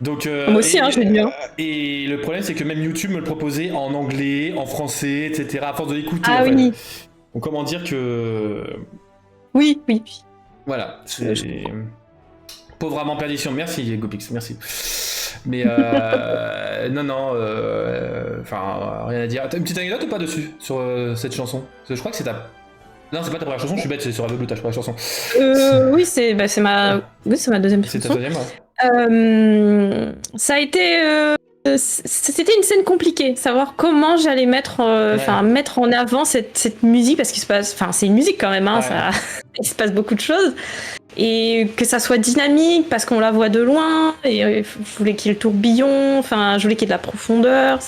Donc, moi aussi, je l'ai bien. Et le problème, c'est que même YouTube me le proposait en anglais, en français, etc. À force de l'écouter. Ah oui. Donc, comment dire que. Oui. Voilà. Pauvre amant perdition. Merci, Gopix, merci. Mais non, enfin, rien à dire. T'as une petite anecdote ou pas dessus, sur cette chanson? Parce que je crois que c'est ta. Non, c'est pas ta première chanson, je suis bête, c'est sur Aveugle ta première chanson. Oui, c'est ma deuxième chanson. C'est ta deuxième, ouais. Ça a été. C'était une scène compliquée, savoir comment j'allais mettre en avant cette musique, parce qu'il se passe. Enfin, c'est une musique quand même, hein, il se passe beaucoup de choses. Et que ça soit dynamique, parce qu'on la voit de loin, et je voulais qu'il y ait le tourbillon, enfin, je voulais qu'il y ait de la profondeur.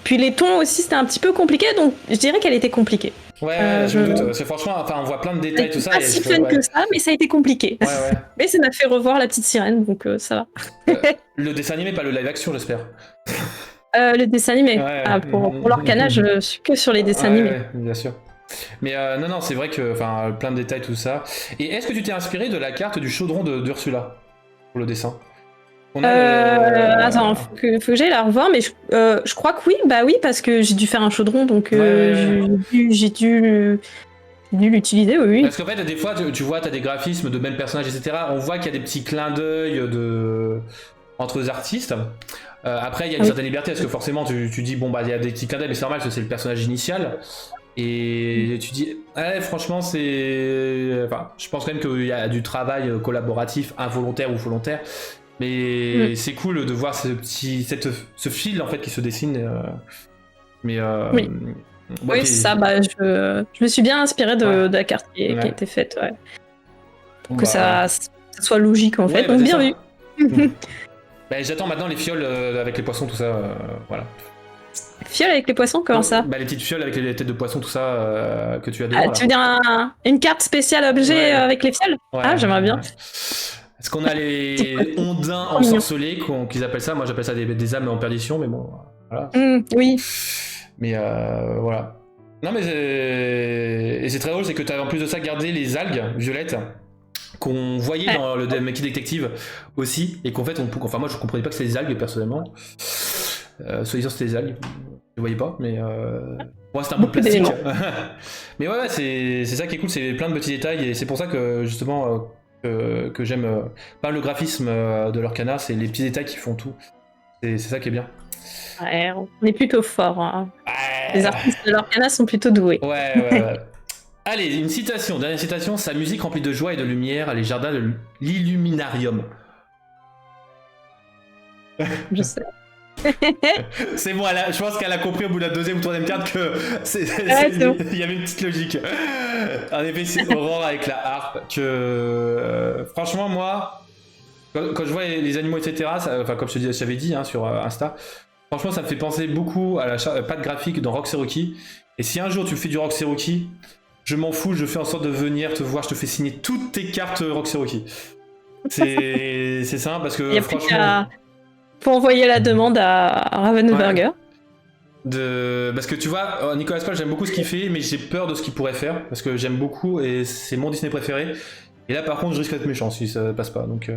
Puis les tons aussi, c'était un petit peu compliqué, donc je dirais qu'elle était compliquée. Ouais, je me doute. C'est franchement, enfin, on voit plein de détails, tout ça. Pas si fun que ça, mais ça a été compliqué. Ouais. Mais ça m'a fait revoir La Petite Sirène, donc ça va. Le dessin animé, pas le live action, j'espère. Le dessin animé. Pour l'Orcana, je suis que sur les dessins animés. Ouais, bien sûr. Mais non, c'est vrai que, enfin, plein de détails, tout ça. Et est-ce que tu t'es inspiré de la carte du chaudron d'Ursula pour le dessin? Attends, faut que j'aille la revoir, mais je crois que oui, parce que j'ai dû faire un chaudron, donc j'ai dû l'utiliser, oui. Parce qu'en fait, des fois, tu vois, t'as des graphismes de mêmes personnages, etc. On voit qu'il y a des petits clins d'œil entre les artistes. Après, il y a une certaine liberté, parce que forcément, tu dis, bon, bah, il y a des petits clins d'œil, mais c'est normal, parce que c'est le personnage initial. Et tu dis, franchement, c'est. Enfin, je pense quand même qu'il y a du travail collaboratif, involontaire ou volontaire. Mais c'est cool de voir ce fil en fait qui se dessine. Mais oui, c'est ça. Bah, je me suis bien inspiré de la carte qui a été faite, pour que ça soit logique en fait. Donc bien vu. Bah, j'attends maintenant les fioles avec les poissons, tout ça. Voilà. Fioles avec les poissons, comment ça? Bah, les petites fioles avec les têtes de poissons, tout ça que tu as dedans. Tu veux dire une carte spéciale objet avec les fioles? J'aimerais bien. Est-ce qu'on a les ondins ensorcelés qu'ils appellent ça? Moi j'appelle ça des âmes en perdition, mais bon, voilà. Oui. Mais voilà. Non mais c'est très drôle, c'est que tu as en plus de ça gardé les algues violettes qu'on voyait dans le Mickey Detective aussi, et qu'en fait, enfin moi je comprenais pas que c'était des algues personnellement. Soi-disant c'était des algues, je voyais pas, mais moi c'est un peu plastique. Mais ouais, c'est ça qui est cool, c'est plein de petits détails, et c'est pour ça que justement que j'aime pas le graphisme de l'Orcana, c'est les petits détails qui font tout. C'est ça qui est bien. Ouais, on est plutôt fort. Hein. Les artistes de l'Orcana sont plutôt doués. Ouais. Allez, une citation, dernière citation. Sa musique remplie de joie et de lumière, les jardins de l'Illuminarium. Je sais. C'est bon, je pense qu'elle a compris au bout de la deuxième ou troisième carte que il y avait une petite logique. En effet, c'est Aurore avec la harpe que franchement moi, quand je vois les animaux etc, enfin comme je t'avais dit sur Insta, franchement ça me fait penser beaucoup à la patte graphique dans Rock Cherokee. Et si un jour tu fais du Rock Cherokee, je m'en fous, je fais en sorte de venir te voir, je te fais signer toutes tes cartes Rock Cherokee. C'est simple parce que franchement. Faut envoyer la demande à Ravensburger. Parce que tu vois, Nicolas Cole, j'aime beaucoup ce qu'il fait, mais j'ai peur de ce qu'il pourrait faire, parce que j'aime beaucoup et c'est mon Disney préféré. Et là, par contre, je risque d'être méchant si ça passe pas. Donc,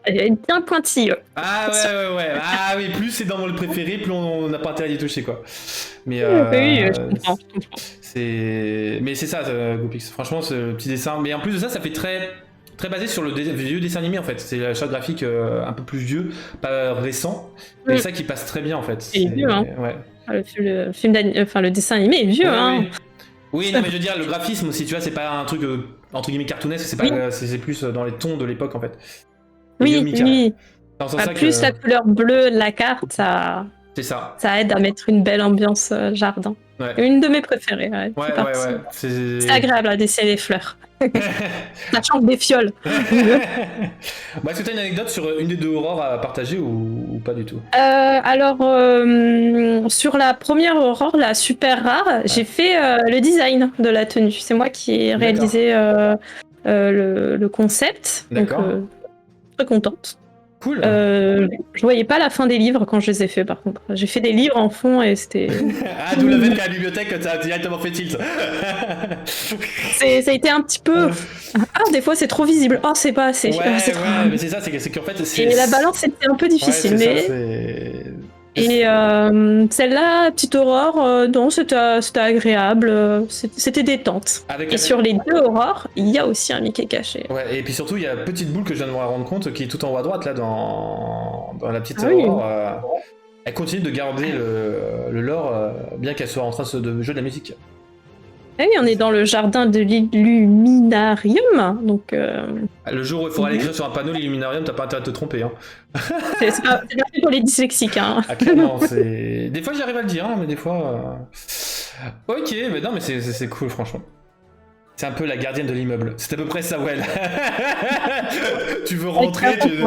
elle est bien pointille. Ah ouais. Ah oui, plus c'est dans mon préféré, plus on n'a pas intérêt d'y toucher, quoi. Mais oui, je comprends. Mais c'est ça, Gopix. Franchement, ce petit dessin. Mais en plus de ça, ça fait très basé sur le vieux dessin animé en fait. C'est la charte graphique un peu plus vieux, pas récent. Mais c'est ça qui passe très bien en fait. C'est vieux, hein. Ouais. le dessin animé est vieux, Ouais, hein. oui. Oui, non, mais je veux dire, le graphisme aussi, tu vois, c'est pas un truc entre guillemets cartoonesque, c'est pas, c'est plus dans les tons de l'époque en fait. Les vieux Oui, Mika. oui. Dans ce Bah, sens-là plus que. la couleur bleue de la carte, C'est ça. ça aide à mettre une belle ambiance jardin. Ouais. Une de mes préférées, ouais. Ouais, C'est ouais, parti. ouais. C'est agréable à dessiner les fleurs. Ça change des fioles. Bah, est-ce que t'as une anecdote sur une des deux aurores à partager ou pas du tout? Alors, sur la première aurore, la super rare, j'ai fait le design de la tenue. C'est moi qui ai réalisé le concept. Donc, D'accord. très contente. Cool. Je voyais pas la fin des livres quand je les ai faits, par contre. J'ai fait des livres en fond et c'était. Ah, d'où le fait qu'à la bibliothèque, t'as directement fait tilt. Ça a été un petit peu. Ah, des fois c'est trop visible. Oh, c'est pas assez. Ouais, Ah, c'est trop... ouais, mais c'est ça, c'est qu'en fait. Et la balance c'était un peu difficile. Ouais, c'est mais... ça, c'est. Et celle-là, Petite Aurore, non, c'était agréable. C'était détente. Avec Et sur les deux aurores, il y a aussi un Mickey caché. Ouais, et puis surtout, il y a Petite Boule que je viens de me rendre compte qui est tout en haut à droite, là, dans la petite oui. aurore. Elle continue de garder le lore, bien qu'elle soit en train de jouer de la musique. Ah oui, on est dans le jardin de l'Illuminarium, donc... Le jour où il faudra l'écrire sur un panneau, l'Illuminarium, t'as pas intérêt de te tromper. Hein. C'est pas fait pour les dyslexiques. Hein. Ah, clairement, c'est... Des fois, j'arrive à le dire, hein, mais des fois... Ok, mais non, mais c'est cool, franchement. C'est un peu la gardienne de l'immeuble. C'est à peu près ça, ouais. Tu veux rentrer, tu...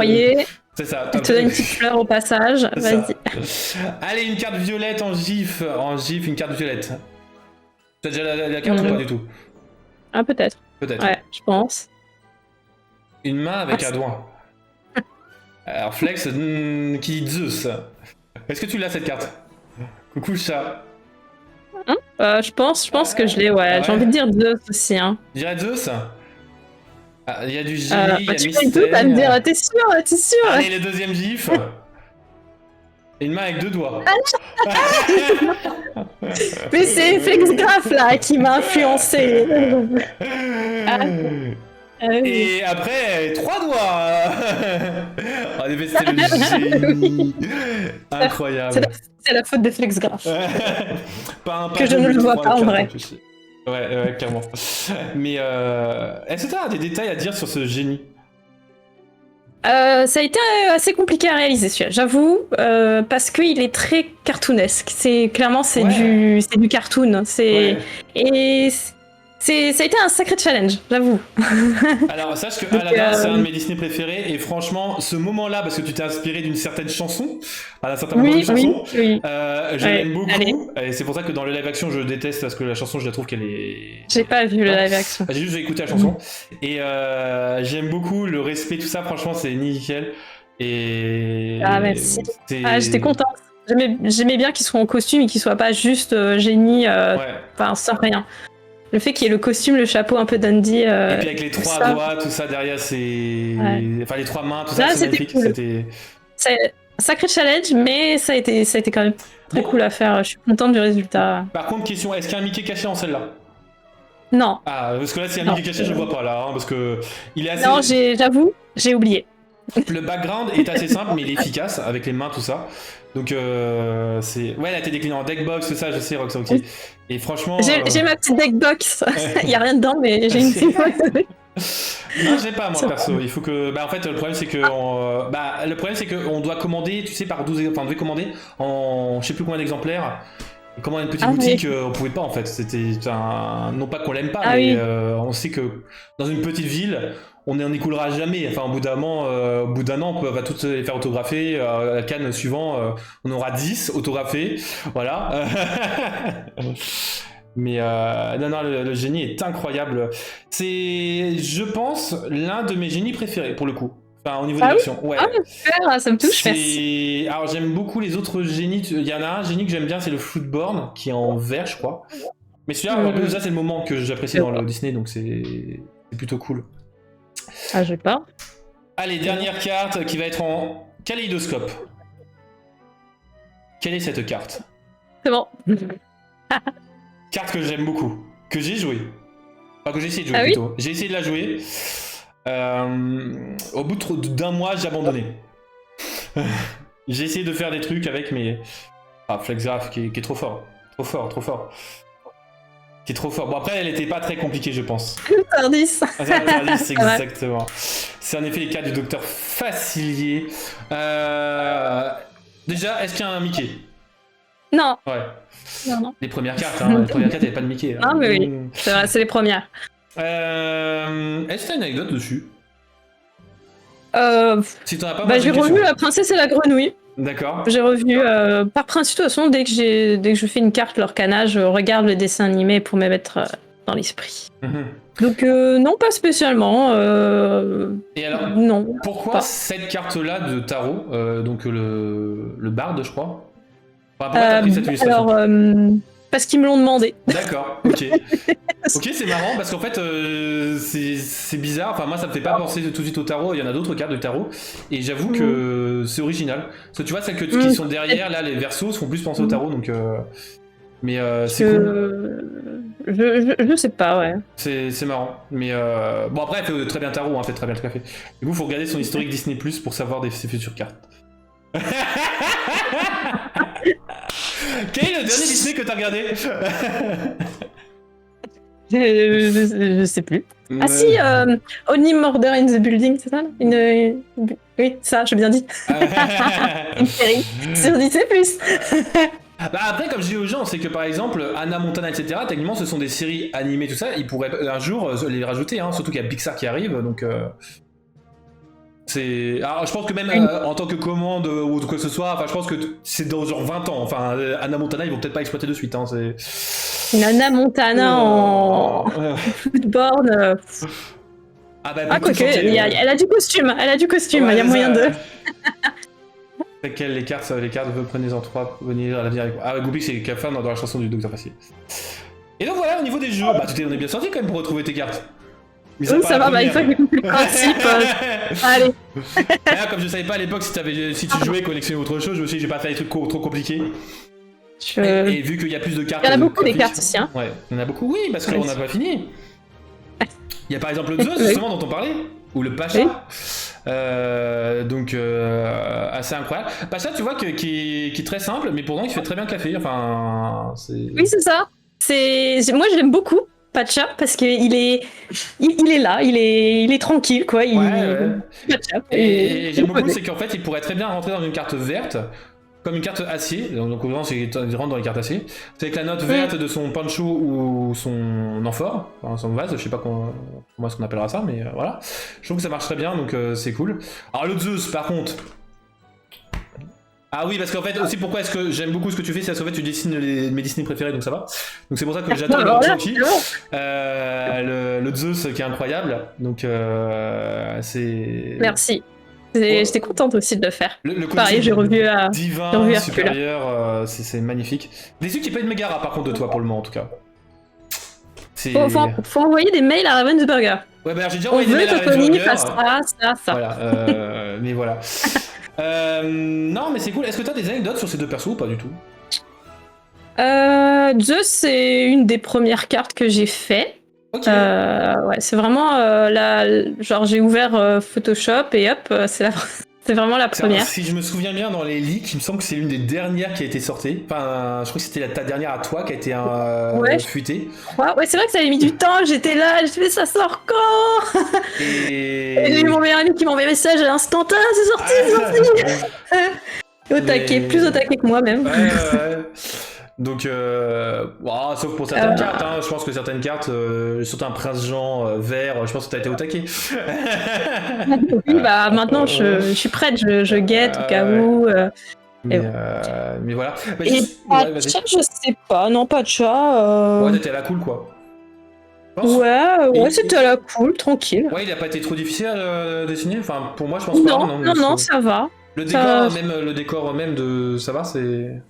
C'est ça. Tu te donnes une petite fleur au passage, vas-y. Allez, une carte violette en gif. En gif, une carte violette. T'as déjà la carte ou pas du tout? Ah, peut-être. Peut-être. Ouais, je pense. Une main avec un doigt. Alors, Flex, qui dit Zeus. Est-ce que tu l'as cette carte? Coucou le chat. Je pense que je l'ai, ouais. J'ai envie de dire Zeus aussi. Hein. Je dirais Zeus. Ah, il y a du génie, il y a tu mystère. vas me dire, t'es sûr? Allez, le deuxième gif. Une main avec deux doigts. Mais c'est Flexgraph là qui m'a influencé. Et après, 3 doigts. En effet, c'était le génie. Incroyable. C'est la faute de Flexgraph. Pas que je ne le vois pas en vrai. Ouais, clairement. Mais est-ce que tu as des détails à dire sur ce génie? Ça a été assez compliqué à réaliser celui-là, j'avoue, parce qu'il est très cartoonesque. C'est du cartoon. Et ça a été un sacré challenge, j'avoue. Alors sache que Aladdin c'est un de mes Disney préférés et franchement ce moment-là parce que tu t'es inspiré d'une certaine chanson, à un certain moment d'une chanson, je l'aime beaucoup. Allez. Et c'est pour ça que dans le live action je déteste parce que la chanson je la trouve qu'elle est. J'ai pas vu le live action. J'ai juste écouté la chanson et j'aime beaucoup le respect tout ça. Franchement c'est nickel et. Ah merci. J'étais contente. J'aimais bien qu'ils soient en costume et qu'ils soient pas juste génie, enfin sans rien. Le fait qu'il y ait le costume, le chapeau un peu Dundee. Et puis avec les 3 doigts, tout ça derrière, c'est. Enfin, les 3 mains, tout ça, c'est magnifique. Cool. C'est un sacré challenge, mais ça a été quand même très cool à faire. Je suis contente du résultat. Par contre, question, est-ce qu'il y a un Mickey caché en celle-là? Non. Ah, parce que là, s'il y a un Mickey caché, je le vois pas là, hein, parce que. Il est assez. Non, j'avoue, j'ai oublié. Le background est assez simple, mais il est efficace, avec les mains, tout ça. Donc, c'est. Ouais, elle a été déclinée en deckbox, tout ça, je sais, Roxa, ok. Et franchement. J'ai ma petite deckbox. Il y a rien dedans, mais j'ai une petite box. Non, j'ai pas, moi, perso. Il faut que. Bah, en fait, le problème, c'est que. Le problème, c'est qu'on doit commander, tu sais, par 12. Enfin, on devait commander en. Je sais plus combien d'exemplaires. Et comment une petite boutique, on pouvait pas, en fait. C'était un. Non pas qu'on l'aime pas, mais on sait que dans une petite ville. On n'y coulera jamais. Enfin, au bout d'un an, on va toutes les faire autographer. À la canne suivant, on aura 10 autographés. Voilà. Mais non, le génie est incroyable. C'est, je pense, l'un de mes génies préférés, pour le coup. Enfin, au niveau de l'action. Ouais. Ah, super, ça me touche, merci. Alors, j'aime beaucoup les autres génies. Il y en a un génie que j'aime bien, c'est le Floodborn, qui est en vert, je crois. Mais celui-là, en plus, ça, c'est le moment que j'apprécie dans le Disney, donc c'est plutôt cool. Ah, je vais pas. Allez, dernière carte qui va être en kaléidoscope. Quelle est cette carte? C'est bon. Carte que j'aime beaucoup, que j'ai joué. Enfin, que j'ai essayé de jouer plutôt. J'ai essayé de la jouer. Au bout d'un mois, j'ai abandonné. J'ai essayé de faire des trucs avec, mais Ah, Flexgraph qui est trop fort. Trop fort, trop fort. Qui est trop fort. Bon, après, elle était pas très compliquée, je pense. Tardis. Ah, c'est exactement. C'est en effet les cas du docteur Facilier. Déjà, est-ce qu'il y a un Mickey? Non. Ouais. Non. Les premières cartes, hein. Les premières cartes, il n'y avait pas de Mickey. Ah, mais oui. C'est vrai, c'est les premières. Est-ce que t'as une anecdote dessus? Si t'en as pas, j'ai revu La Princesse et la Grenouille. D'accord. J'ai revu, par principe, de toute façon, dès que je fais une carte Lorcana, je regarde le dessin animé pour me mettre dans l'esprit. Donc, non, pas spécialement. Et alors, non. Pourquoi cette carte-là de tarot, donc le barde, je crois? Enfin, pourquoi t'as pris cette illustration? Alors, parce qu'ils me l'ont demandé. D'accord, ok. Ok, c'est marrant parce qu'en fait, c'est bizarre. Enfin, moi, ça me fait pas penser tout de suite au tarot. Il y en a d'autres cartes de tarot. Et j'avoue que c'est original. Parce que tu vois, celles qui sont derrière, là, les versos, font plus penser au tarot. Donc, mais c'est cool. Je sais pas, ouais. C'est marrant. Mais bon, après, elle fait très bien tarot, hein, elle fait très bien le café. Du coup, il faut regarder son historique Disney Plus pour savoir ses futures cartes. Quel est le dernier Disney que t'as regardé? Je sais plus. Ah si, Only Murder in the Building, c'est ça oui, ça, j'ai bien dit. Une série sur Disney+. Bah après, comme je dis aux gens, c'est que par exemple, Hannah Montana, etc., techniquement, ce sont des séries animées, tout ça, ils pourraient un jour les rajouter, hein, surtout qu'il y a Pixar qui arrive, donc... Alors, je pense que même en tant que commande ou quoi que ce soit, enfin, je pense que c'est dans genre 20 ans. Enfin, Hannah Montana, ils vont peut-être pas exploiter de suite. Hein, une Hannah Montana en footboard. Quoique, elle a du costume. Elle a du costume, il y a moyen de. Les cartes, prenez-en 3, venez à l'avenir avec moi. Ah, Goupy, c'est Cafan dans la chanson du Docteur Facile. Et donc voilà, au niveau des jeux, bah, tu t'es bien sorti quand même pour retrouver tes cartes. Oui, ça va, une fois que j'ai compris le principe, allez. D'ailleurs, comme je savais pas à l'époque si tu jouais, collectionnais autre chose, je me suis dit, j'ai pas fait des trucs trop compliqués. Et vu qu'il y a plus de cartes. Il y en a beaucoup des cartes aussi, hein. Ouais, il y en a beaucoup, oui, parce qu'on n'a pas fini. Il y a par exemple le Zeus, justement, dont on parlait, ou le Pacha. Donc, assez incroyable. Pacha, tu vois, qui est très simple, mais pourtant, il fait très bien le café. Enfin, oui, c'est ça. Moi, je l'aime beaucoup. Pacha, parce qu'il est là, il est tranquille, quoi. Et j'aime beaucoup, c'est qu'en fait, il pourrait très bien rentrer dans une carte verte, comme une carte acier. Donc, au il rentre dans les cartes acier. C'est avec la note verte de son pancho ou son amphore, enfin, son vase, je sais pas comment est-ce qu'on appellera ça, mais voilà. Je trouve que ça marche très bien, donc c'est cool. Alors, le Zeus, par contre. Ah oui, parce qu'en fait, aussi pourquoi est-ce que j'aime beaucoup ce que tu fais, c'est parce qu'en fait tu dessines mes Disney préférés, donc ça va. Donc c'est pour ça que j'adore le Rocky. Le Zeus qui est incroyable, donc c'est... Merci. J'étais contente aussi de le faire. Pareil, j'ai revu divin, supérieur, c'est magnifique. Déçu qu'il n'y ait pas eu de Megara par contre de toi pour le moment en tout cas. Faut envoyer des mails à Ravensburger. Ouais, bah j'ai déjà envoyé des mails à Ravensburger. Ça. Voilà, mais voilà. Non, mais c'est cool. Est-ce que t'as des anecdotes sur ces deux persos ou pas du tout? Zeus, c'est une des premières cartes que j'ai fait. Okay. Ouais, c'est vraiment genre j'ai ouvert Photoshop et hop, c'est vraiment la première. Si je me souviens bien, dans les leaks, il me semble que c'est l'une des dernières qui a été sortie. Enfin, je crois que c'était ta dernière à toi qui a été fuitée. Ouais, c'est vrai que ça avait mis du temps. J'étais là, je fais ça sort quand? Et j'ai eu mon meilleur ami qui m'envoie un message à l'instant. C'est sorti. Plus au taquet que moi même. Ouais. Donc, sauf pour certaines cartes, hein, je pense que certaines cartes, surtout un Prince Jean vert, je pense que t'as été au taquet. Oui, bah maintenant je suis prête, je guette au cas où. Mais voilà. Bah, Pacha, je sais pas, non, Pacha. Ouais, t'étais à la cool quoi. Ouais, c'était à la cool, tranquille. Ouais, il a pas été trop difficile à dessiner, enfin pour moi je pense pas. Non, ça va. Le décor même de. Ça va, c'est.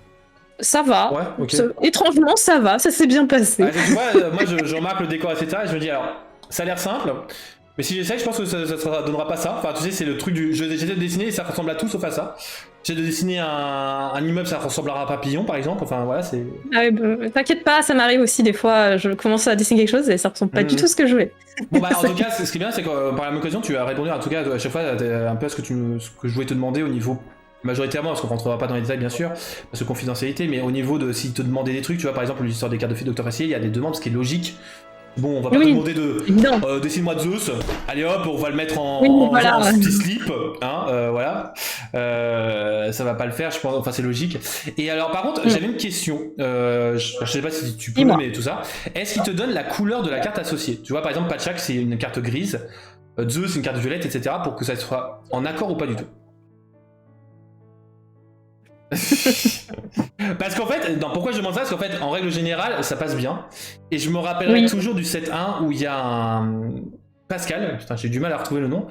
Ça va. Ouais, ok. Étrangement, ça va, ça s'est bien passé. Tu vois, moi je remarque le décor, etc. Et je me dis, alors, ça a l'air simple, mais si j'essaye, je pense que ça donnera pas ça. Enfin, tu sais, c'est le truc du. J'essaie de dessiner et ça ressemble à tout sauf à ça. J'essaie de dessiner un immeuble, ça ressemblera à un papillon par exemple. Enfin, voilà, c'est. T'inquiète pas, ça m'arrive aussi des fois, je commence à dessiner quelque chose et ça ressemble pas du tout à ce que je voulais. Bon, bah, en tout cas, ce qui est bien, c'est que par la même occasion, tu as répondu en tout cas à chaque fois un peu à ce que je voulais te demander au niveau majoritairement, parce qu'on rentrera pas dans les détails bien sûr, parce que confidentialité, mais au niveau de s'ils te demandaient des trucs, tu vois, par exemple l'histoire des cartes de Dr. Facilier, il y a des demandes, ce qui est logique. Bon, on va pas te demander de dessine-moi Zeus, allez hop, on va le mettre en petit slip, hein, voilà. Ça va pas le faire, je pense, enfin c'est logique. Et alors par contre, j'avais une question, je sais pas si tu peux, mais tout ça. Est-ce qu'il te donne la couleur de la carte associée? Tu vois, par exemple, Pachak c'est une carte grise, Zeus c'est une carte violette, etc. pour que ça soit en accord ou pas du tout? Parce qu'en fait, non, pourquoi je demande ça? Parce qu'en fait, en règle générale, ça passe bien. Et je me rappellerai toujours du set 1 où il y a un Pascal, putain, j'ai du mal à retrouver le nom.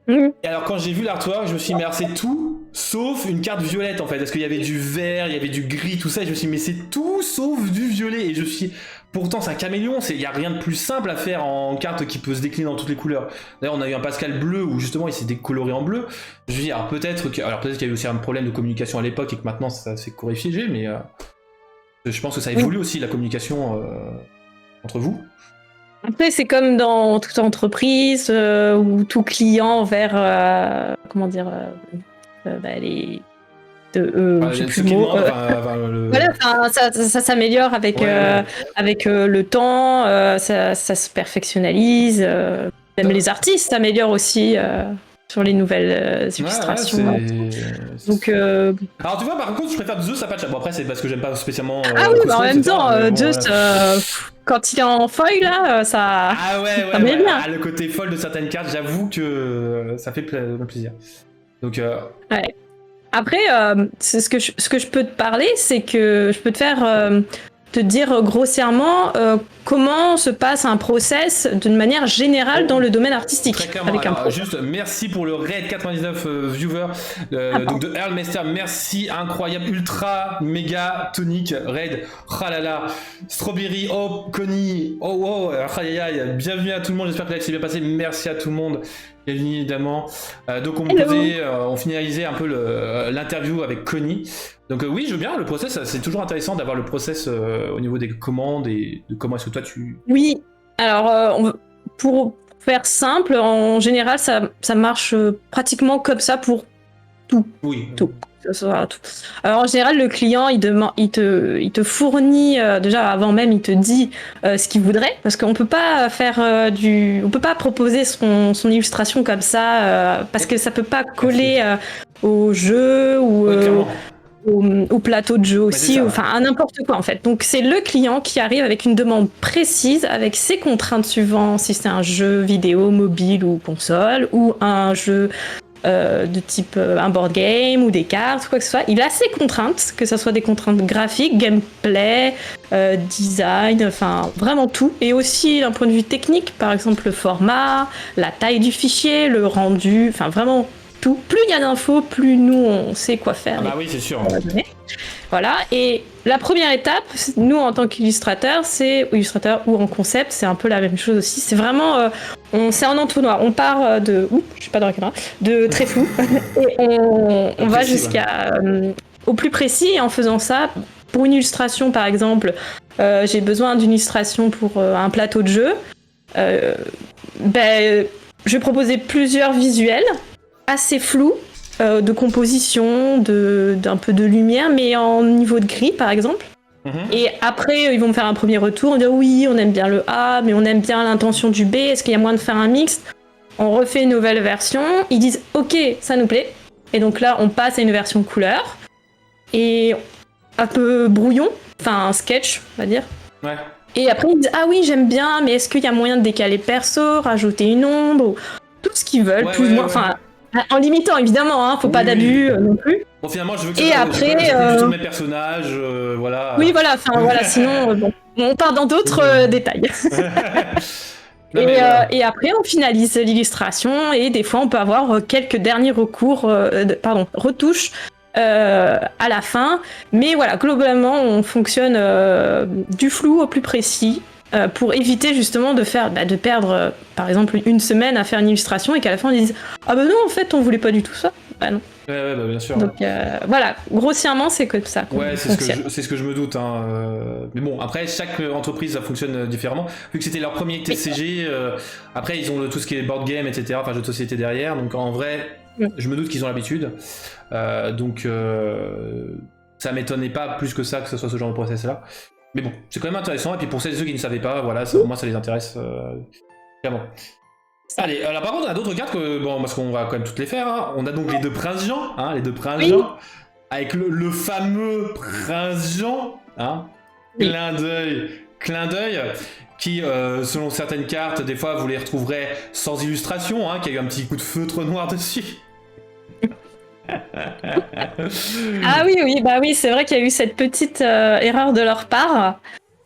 Et alors, quand j'ai vu l'artwork, je me suis dit, mais alors c'est tout sauf une carte violette en fait. Parce qu'il y avait du vert, il y avait du gris, tout ça. Et je me suis dit, mais c'est tout sauf du violet. Et je me suis dit, pourtant, c'est un caméléon, il n'y a rien de plus simple à faire en carte qui peut se décliner dans toutes les couleurs. D'ailleurs, on a eu un Pascal bleu où justement il s'est décoloré en bleu. Je me suis dit, alors peut-être qu'il y a eu aussi un problème de communication à l'époque et que maintenant ça s'est corrigé, mais je pense que ça évolue aussi la communication entre vous. Après, c'est comme dans toute entreprise ou tout client vers, comment dire, les... je sais plus le mot. Voilà, ça s'améliore avec, avec le temps, ça se perfectionnalise. Même les artistes s'améliorent aussi sur les nouvelles illustrations. Donc, alors tu vois, par contre, je préfère Zeus à Pachak. Bon, après, c'est parce que j'aime pas spécialement. Ah oui, en même temps, Zeus, quand il est en feuille, là, ça. Ah ouais, bien. Ah, le côté folle de certaines cartes, j'avoue que ça fait plaisir. Donc. Ouais. Après, ce que je peux te parler, c'est que je peux te dire grossièrement comment se passe un process d'une manière générale dans le domaine artistique. Très clairement. Alors, juste merci pour le raid 99 viewers donc de Earl Mester, merci, incroyable, ultra méga tonique raid. Oh là là, Strawberry, oh Connie, oh bienvenue à tout le monde, j'espère que la live s'est bien passé, merci à tout le monde. Bienvenue évidemment. Donc on finalisait un peu l'interview avec Connie. Donc oui, je veux bien le process, c'est toujours intéressant d'avoir le process au niveau des commandes et de comment est-ce que toi tu... Oui, alors pour faire simple, en général ça marche pratiquement comme ça pour tout. Oui. Tout. Alors en général, le client il te fournit déjà avant même, il te dit ce qu'il voudrait, parce qu'on peut pas faire on peut pas proposer son illustration comme ça parce que ça peut pas coller au jeu ou au plateau de jeu aussi, enfin à n'importe quoi en fait. Donc c'est le client qui arrive avec une demande précise, avec ses contraintes suivantes, si c'est un jeu vidéo, mobile ou console, ou un jeu de type un board game ou des cartes, quoi que ce soit. Il a ses contraintes, que ce soit des contraintes graphiques, gameplay, design, enfin vraiment tout. Et aussi d'un point de vue technique, par exemple le format, la taille du fichier, le rendu, enfin vraiment tout. Plus il y a d'infos, plus nous on sait quoi faire. Ah bah oui, c'est sûr. Voilà, et la première étape, nous en tant qu'illustrateurs, ou en concept, c'est un peu la même chose aussi. C'est vraiment, c'est en entonnoir. On part de, je suis pas dans la caméra, de très flou, et on va jusqu'à au plus précis. Et en faisant ça, pour une illustration par exemple, j'ai besoin d'une illustration pour un plateau de jeu. Je vais proposer plusieurs visuels assez flous. De composition, d'un peu de lumière, mais en niveau de gris par exemple. Et après, ils vont me faire un premier retour, on dit oui, on aime bien le A, mais on aime bien l'intention du B, est-ce qu'il y a moyen de faire un mix? On refait une nouvelle version, ils disent ok, ça nous plaît. Et donc là, on passe à une version couleur, et un peu brouillon, enfin un sketch, on va dire. Ouais. Et après, ils disent ah oui, j'aime bien, mais est-ce qu'il y a moyen de décaler perso, rajouter une ombre, ou tout ce qu'ils veulent, plus ou moins, enfin... En limitant évidemment, hein, faut pas d'abus non plus. Bon finalement je veux que et après, tous mes personnages, voilà. Oui voilà, enfin voilà, sinon bon, on part dans d'autres détails. Et après on finalise l'illustration et des fois on peut avoir quelques derniers retouches à la fin. Mais voilà, globalement on fonctionne du flou au plus précis. Pour éviter justement de perdre par exemple une semaine à faire une illustration et qu'à la fin on dise ah bah non en fait on voulait pas du tout ça. Bah non. Ouais, bien sûr. Donc voilà, grossièrement c'est comme ça. Ouais, c'est ce que je me doute. Hein. Mais bon, après chaque entreprise ça fonctionne différemment. Vu que c'était leur premier TCG, après ils ont tout ce qui est board game, etc. Enfin jeu de société derrière. Donc en vrai, Je me doute qu'ils ont l'habitude. Donc ça m'étonnait pas plus que ça que ce soit ce genre de process-là. Mais bon, c'est quand même intéressant. Et puis pour celles et ceux qui ne savaient pas, voilà, ça, moi ça les intéresse clairement. Allez, alors par contre on a d'autres cartes que, bon, parce qu'on va quand même toutes les faire. Hein. On a donc les deux princes Jean, hein, les deux princes Jean, avec le fameux prince Jean, hein, clin d'œil, qui selon certaines cartes, des fois vous les retrouverez sans illustration, hein, qui a eu un petit coup de feutre noir dessus. Ah oui, c'est vrai qu'il y a eu cette petite erreur de leur part.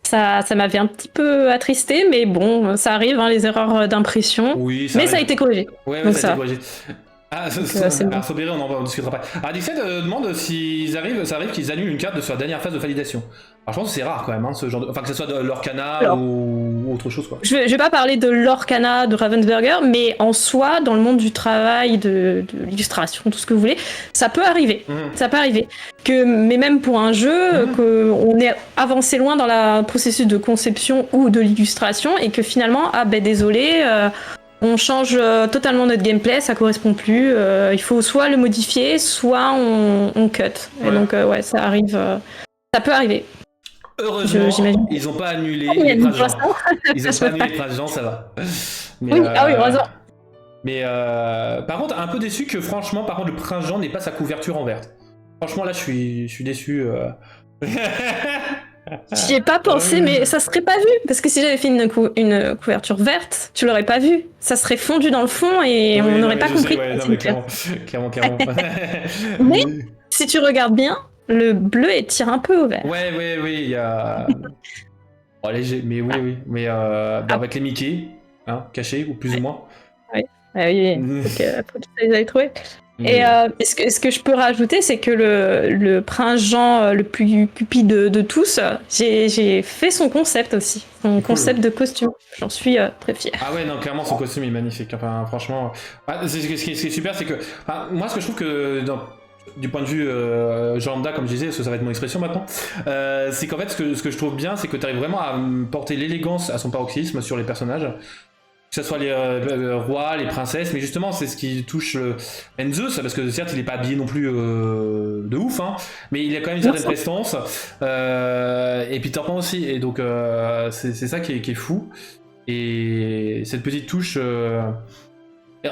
Ça m'avait un petit peu attristé, mais bon, ça arrive, hein, les erreurs d'impression. Oui, mais ça a été corrigé. Ouais, donc ça a été corrigé. Ah, bon. Sobéré, on en discutera pas. Alors, Dixet demande s'ils arrivent, ça arrive qu'ils annulent une carte sur la dernière phase de validation. Alors, je pense que c'est rare quand même, hein, ce genre de... Enfin, que ce soit de l'Orcana ou autre chose, quoi. Je vais pas parler de l'Orcana de Ravensburger, mais en soi, dans le monde du travail, de l'illustration, tout ce que vous voulez, ça peut arriver. Ça peut arriver. Mais même pour un jeu, qu'on est avancé loin dans le processus de conception ou de l'illustration, et que finalement, désolé... on change totalement notre gameplay, ça correspond plus. Il faut soit le modifier, soit on cut. Et donc, ça arrive. Ça peut arriver. Heureusement, ils n'ont pas annulé les princes Jean. Ils n'ont pas annulé les princes Jean, ça va. Mais, oui, heureusement. Mais par contre, un peu déçu que franchement, par contre, le prince Jean n'ait pas sa couverture en verte. Franchement, là, je suis déçu. J'y ai pas pensé, mais ça serait pas vu. Parce que si j'avais fait une couverture verte, tu l'aurais pas vu. Ça serait fondu dans le fond et on n'aurait pas compris. Ouais, non, mais clairement. Mais si tu regardes bien, le bleu tire un peu au vert. Ouais, il y a... oh, léger, mais oui. Mais avec les Mickey, hein, cachés, ou plus ou moins. Oui. Faut que tu les aies trouvés. Et ce que je peux rajouter, c'est que le prince Jean, le plus cupide de tous, j'ai fait son concept aussi, son concept de costume. J'en suis très fière. Ah ouais, non, clairement, son costume est magnifique. Enfin, franchement, ce qui est super, c'est que moi, ce que je trouve que du point de vue Jean lambda, comme je disais, parce que ça va être mon expression maintenant, c'est qu'en fait, ce que je trouve bien, c'est que tu arrives vraiment à porter l'élégance à son paroxysme sur les personnages. Que ce soit les rois, les princesses, mais justement c'est ce qui touche Enzeus, parce que certes il est pas habillé non plus de ouf, hein, mais il a quand même une certaine prestance, et Peter Pan aussi, et donc c'est ça qui est fou, et cette petite touche...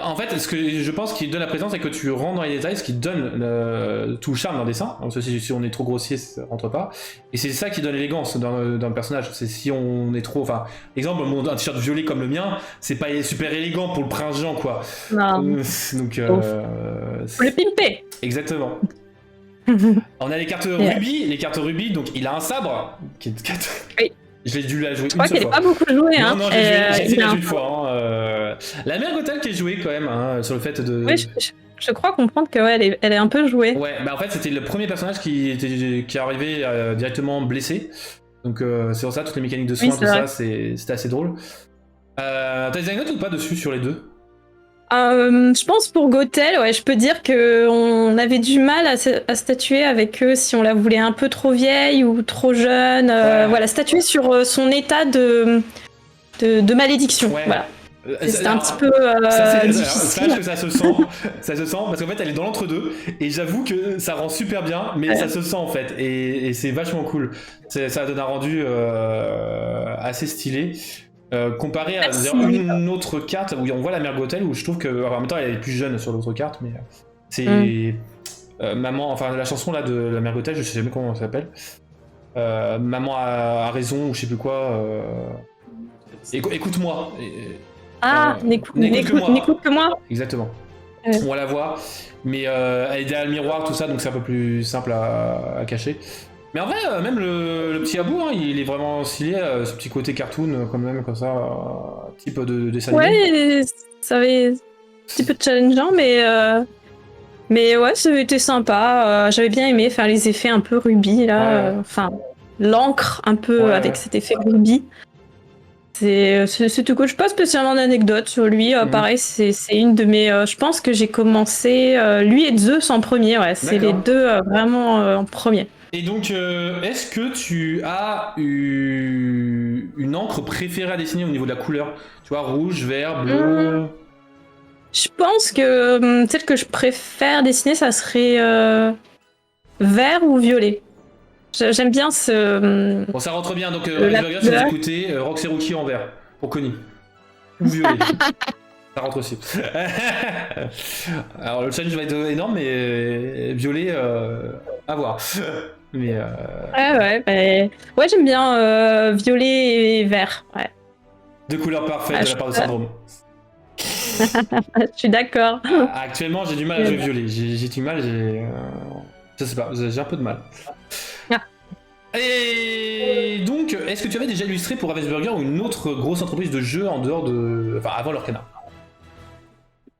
En fait, ce que je pense qui donne la présence, c'est que tu rentres dans les détails, ce qui donne tout le charme dans le dessin. Parce que si on est trop grossier, ça rentre pas. Et c'est ça qui donne l'élégance dans le personnage. C'est si on est trop... Enfin, exemple, un t-shirt violet comme le mien, c'est pas super élégant pour le prince Jean, quoi. Non. Donc, faut le pimper. Exactement. On a les cartes rubis, donc il a un sabre. Oui. J'ai dû la jouer une seule fois. Je crois qu'elle est pas beaucoup jouée. Non, j'ai essayé la jouer une fois. La mère Gothel qui est jouée quand même, hein, sur le fait de... Oui, je crois comprendre qu'elle est un peu jouée. Ouais, en fait c'était le premier personnage qui arrivait directement blessé. Donc c'est pour ça, toutes les mécaniques de soins, tout ça, c'était assez drôle. T'as des anecdotes ou pas dessus sur les deux? Je pense pour Gothel, je peux dire qu'on avait du mal à statuer avec eux si on la voulait un peu trop vieille ou trop jeune. Voilà, statuer sur son état de malédiction. Ouais. Voilà. C'était un petit peu difficile. Sache que ça se sent, parce qu'en fait elle est dans l'entre-deux, et j'avoue que ça rend super bien, mais ça se sent en fait, et c'est vachement cool. Ça donne un rendu assez stylé. Comparé à une autre carte où on voit la mère Gothel, où je trouve que en même temps elle est plus jeune sur l'autre carte, mais c'est maman, enfin la chanson là de la mère Gothel, je sais jamais comment elle s'appelle, maman a raison ou je sais plus quoi, écoute-moi. N'écoute que moi. Exactement. On la voit, mais elle est derrière le miroir, tout ça, donc c'est un peu plus simple à cacher. Mais en vrai, même le petit Abou, hein, il est vraiment stylé, ce petit côté cartoon, comme ça, type de dessin animé. Ouais, ça avait un petit peu challengeant, mais ouais, ça avait été sympa. J'avais bien aimé faire les effets un peu rubis, là. Enfin, l'encre un peu avec cet effet rubis. C'est tout cool. Je n'ai pas spécialement d'anecdote sur lui. Pareil, c'est une de mes... je pense que j'ai commencé lui et Zeus en premier. Ouais, c'est les deux vraiment en premier. Et donc, est-ce que tu as une encre préférée à dessiner au niveau de la couleur? Tu vois, rouge, vert, bleu? Je pense que celle que je préfère dessiner, ça serait vert ou violet. J'aime bien ce. Bon, ça rentre bien, donc La Burger, si vous couleur. écoutez, Rox et Rookie en vert, pour Connie. Ou violet. Ça rentre aussi. Alors le challenge va être énorme, mais violet, à voir. Mais Ouais, j'aime bien violet et vert. Ouais. deux couleurs parfaites Ah, de la part de Syndrome. Je suis d'accord. Actuellement, j'ai du mal à jouer violet. J'ai du mal, je sais pas, j'ai un peu de mal. Ah. Et donc, est-ce que tu avais déjà illustré pour Ravensburger ou une autre grosse entreprise de jeux en dehors de. Enfin, avant l'Orcana?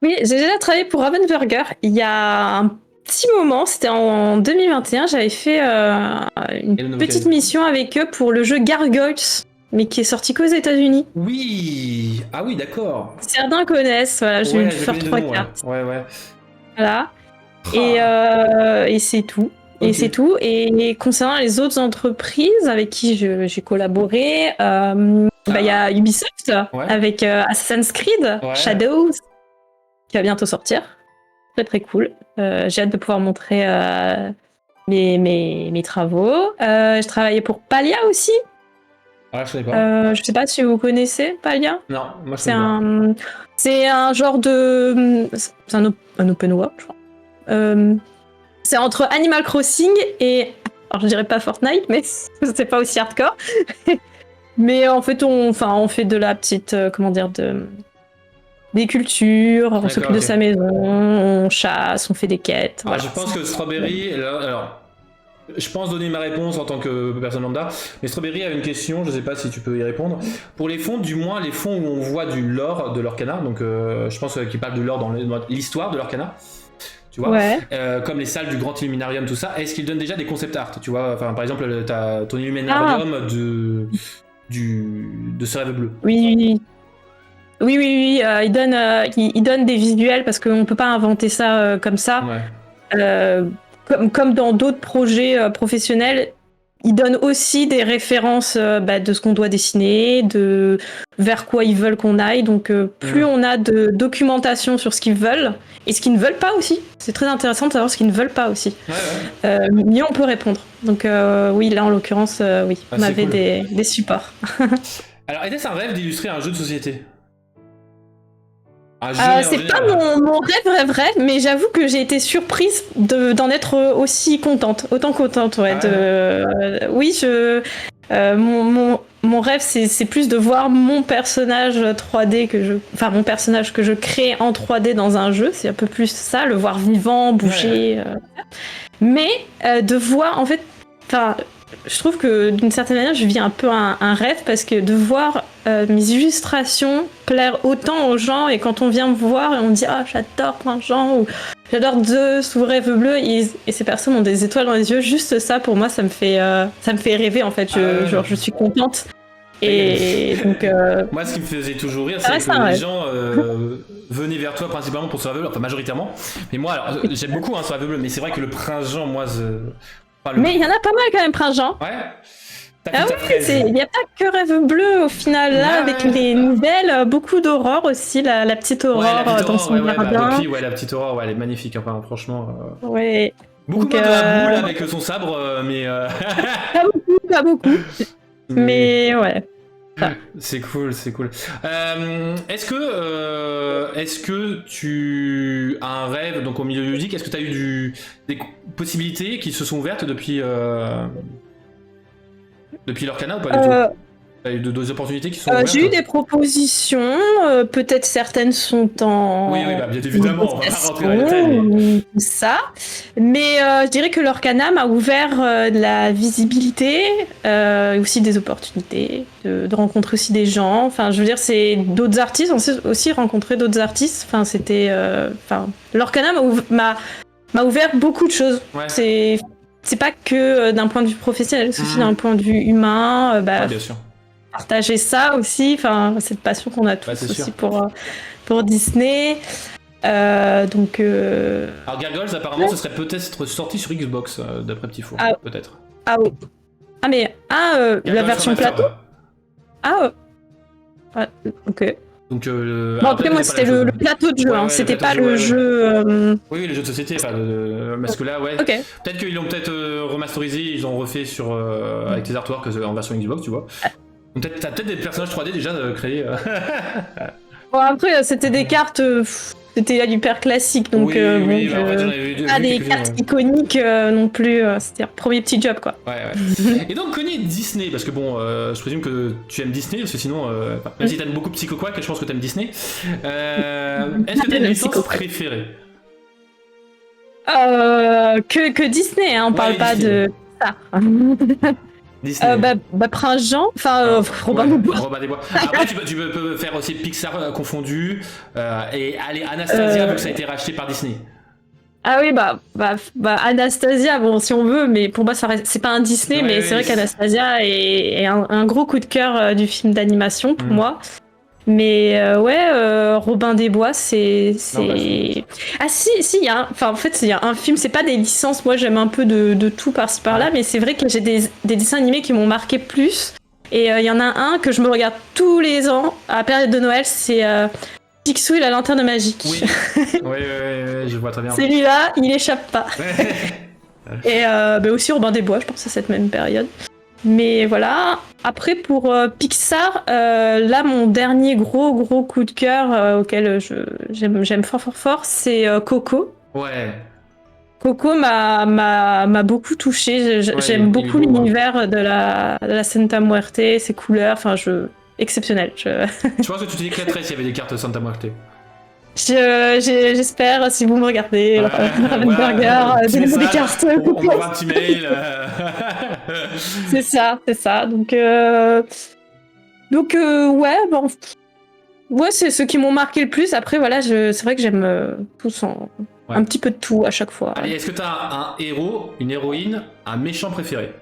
Oui, j'ai déjà travaillé pour Ravensburger. Il y a un petit moment, c'était en 2021, j'avais fait une petite mission avec eux pour le jeu Gargoyles, mais qui est sorti qu'aux États-Unis. Oui. Ah oui, d'accord. Certains connaissent, voilà, j'ai Ouais, dû je faire connais de 3 nom, cartes. ouais. Voilà. Ah. Et c'est tout. Ok. Et c'est tout. Et concernant les autres entreprises avec qui j'ai collaboré, il y a Ubisoft Ouais. avec Assassin's Creed, Ouais. Shadows, qui va bientôt sortir. Très très cool. J'ai hâte de pouvoir montrer mes travaux. Je travaillais pour Palia aussi. Ah, je connais pas. Je sais pas si vous connaissez Palia. Non, moi je C'est connais pas. c'est un genre de. C'est un open world, je crois. C'est entre Animal Crossing et. Alors je dirais pas Fortnite, mais c'est pas aussi hardcore. Mais en fait, on fait de la petite. Comment dire des cultures, on s'occupe de sa maison, on chasse, on fait des quêtes. Alors, Voilà. je pense que Strawberry. Alors, je pense donner ma réponse en tant que personne lambda, mais Strawberry a une question, je sais pas si tu peux y répondre. Pour les fonds, du moins les fonds où on voit du lore de l'Orcana, donc je pense qu'il parle de lore dans l'histoire de l'Orcana, tu vois, Ouais. comme les salles du Grand Illuminarium, tout ça, est-ce qu'ils donnent déjà des concept art, tu vois, enfin par exemple, t'as ton Illuminarium de ce rêve bleu. Oui. Il donne des visuels parce qu'on peut pas inventer ça comme ça. Ouais. Comme dans d'autres projets professionnels, ils donnent aussi des références de ce qu'on doit dessiner, de vers quoi ils veulent qu'on aille. Donc plus on a de documentation sur ce qu'ils veulent et ce qu'ils ne veulent pas aussi. C'est très intéressant de savoir ce qu'ils ne veulent pas aussi. Mieux on peut répondre. Donc oui, là en l'occurrence, oui, on avait cool. des supports. Alors, était-ce un rêve d'illustrer un jeu de société? C'est pas mon rêve, mais j'avoue que j'ai été surprise d'en être aussi autant contente. Ouais, oui, mon rêve, c'est plus de voir mon personnage 3D mon personnage que je crée en 3D dans un jeu. C'est un peu plus ça, le voir vivant, bouger. Mais de voir, en fait, je trouve que d'une certaine manière, je vis un peu un rêve parce que de voir mes illustrations plaire autant aux gens et quand on vient me voir et on dit ah j'adore plein de gens ou j'adore Zeus ou Rêve Bleu et ces personnes ont des étoiles dans les yeux, juste ça pour moi ça me fait rêver en fait. Je suis contente. Et donc moi ce qui me faisait toujours rire c'est que les gens venaient vers toi principalement pour Rêve Bleu, enfin majoritairement. Mais moi alors j'aime beaucoup Rêve Bleu, mais c'est vrai que le Prince Jean moi mais il y en a pas mal quand même, Prince Jean. Ouais. Ah oui, il n'y a pas que Rêve Bleu au final, là, avec les nouvelles, beaucoup d'aurore aussi, la petite aurore dans son jardin. La petite aurore, elle est magnifique, enfin franchement. Ouais. Beaucoup moins de la boule avec son sabre, mais. Pas beaucoup. Mais ouais. C'est cool. Est-ce que tu as un rêve donc au milieu ludique? Est-ce que tu as eu des possibilités qui se sont ouvertes depuis l'Orcana ou pas du tout? T'as eu deux opportunités qui sont ouvertes? J'ai eu des propositions, peut-être certaines sont en... Oui, bien évidemment, on va pas rentrer dans les détails. Ça. Mais je dirais que l'Orcana m'a ouvert de la visibilité, aussi des opportunités, de rencontrer aussi des gens. Enfin, je veux dire, c'est d'autres artistes, on s'est aussi rencontré d'autres artistes. Enfin, c'était... l'Orcana m'a ouvert beaucoup de choses. Ouais. C'est pas que d'un point de vue professionnel, c'est aussi d'un point de vue humain. Bien sûr. Partager ça aussi, cette passion qu'on a tous aussi pour Disney. Donc. Alors Gargoyles, apparemment, ce serait peut-être sorti sur Xbox, d'après Petit Four, peut-être. La version plateau. Ok. Donc, Bon, après, moi, c'était le plateau de jeu, ouais, c'était pas de le jeu. Oui, le jeu de société, parce que là, ouais. Ok. Peut-être qu'ils l'ont remasterisé, ils ont refait avec les artworks en version Xbox, tu vois. T'as peut-être des personnages 3D déjà créés. Bon, après, c'était des cartes. C'était hyper classique, donc oui, en fait, j'en avais vu pas des cartes iconiques non plus. C'était un premier petit job, quoi. Ouais. Et donc, Connie, Disney, parce que bon, je présume que tu aimes Disney, parce que sinon, même si t'aimes beaucoup Psycho Quack, je pense que t'aimes Disney. Est-ce que t'as une licence préférée? Que Disney, hein, on parle pas de ça. Disney. Prince Jean, enfin Robin des Bois. Robin des Bois. Après, tu peux faire aussi Pixar confondu, et allez, Anastasia, vu que ça a été racheté par Disney. Ah oui, Anastasia, bon, si on veut, mais pour moi, c'est pas un Disney, mais c'est vrai qu'Anastasia est un gros coup de cœur du film d'animation pour moi. Mais Robin des Bois, c'est. Ah si, il y a en fait, il y a un film, c'est pas des licences, moi j'aime un peu de tout par-ci par-là, mais c'est vrai que j'ai des dessins animés qui m'ont marqué plus. Et il y en a un que je me regarde tous les ans, à la période de Noël, c'est Picsou et la lanterne magique. Oui, je vois très bien. Celui-là, il échappe pas. Et aussi Robin des Bois, je pense à cette même période. Mais voilà. Après, pour Pixar, là, mon dernier gros coup de cœur auquel j'aime fort, c'est Coco. Ouais. Coco m'a beaucoup touchée. J'aime beaucoup l'univers de la Santa Muerte, ses couleurs, enfin, exceptionnel. Je pense que tu t'éclaterais s'il y avait des cartes Santa Muerte. J'espère, si vous me regardez, Ravenburger, donnez-moi des cartes. On envoie un petit mail. C'est ça. Donc c'est ceux qui m'ont marqué le plus. Après, voilà, c'est vrai que j'aime tous un petit peu de tout à chaque fois. Allez, est-ce que t'as un héros, une héroïne, un méchant préféré?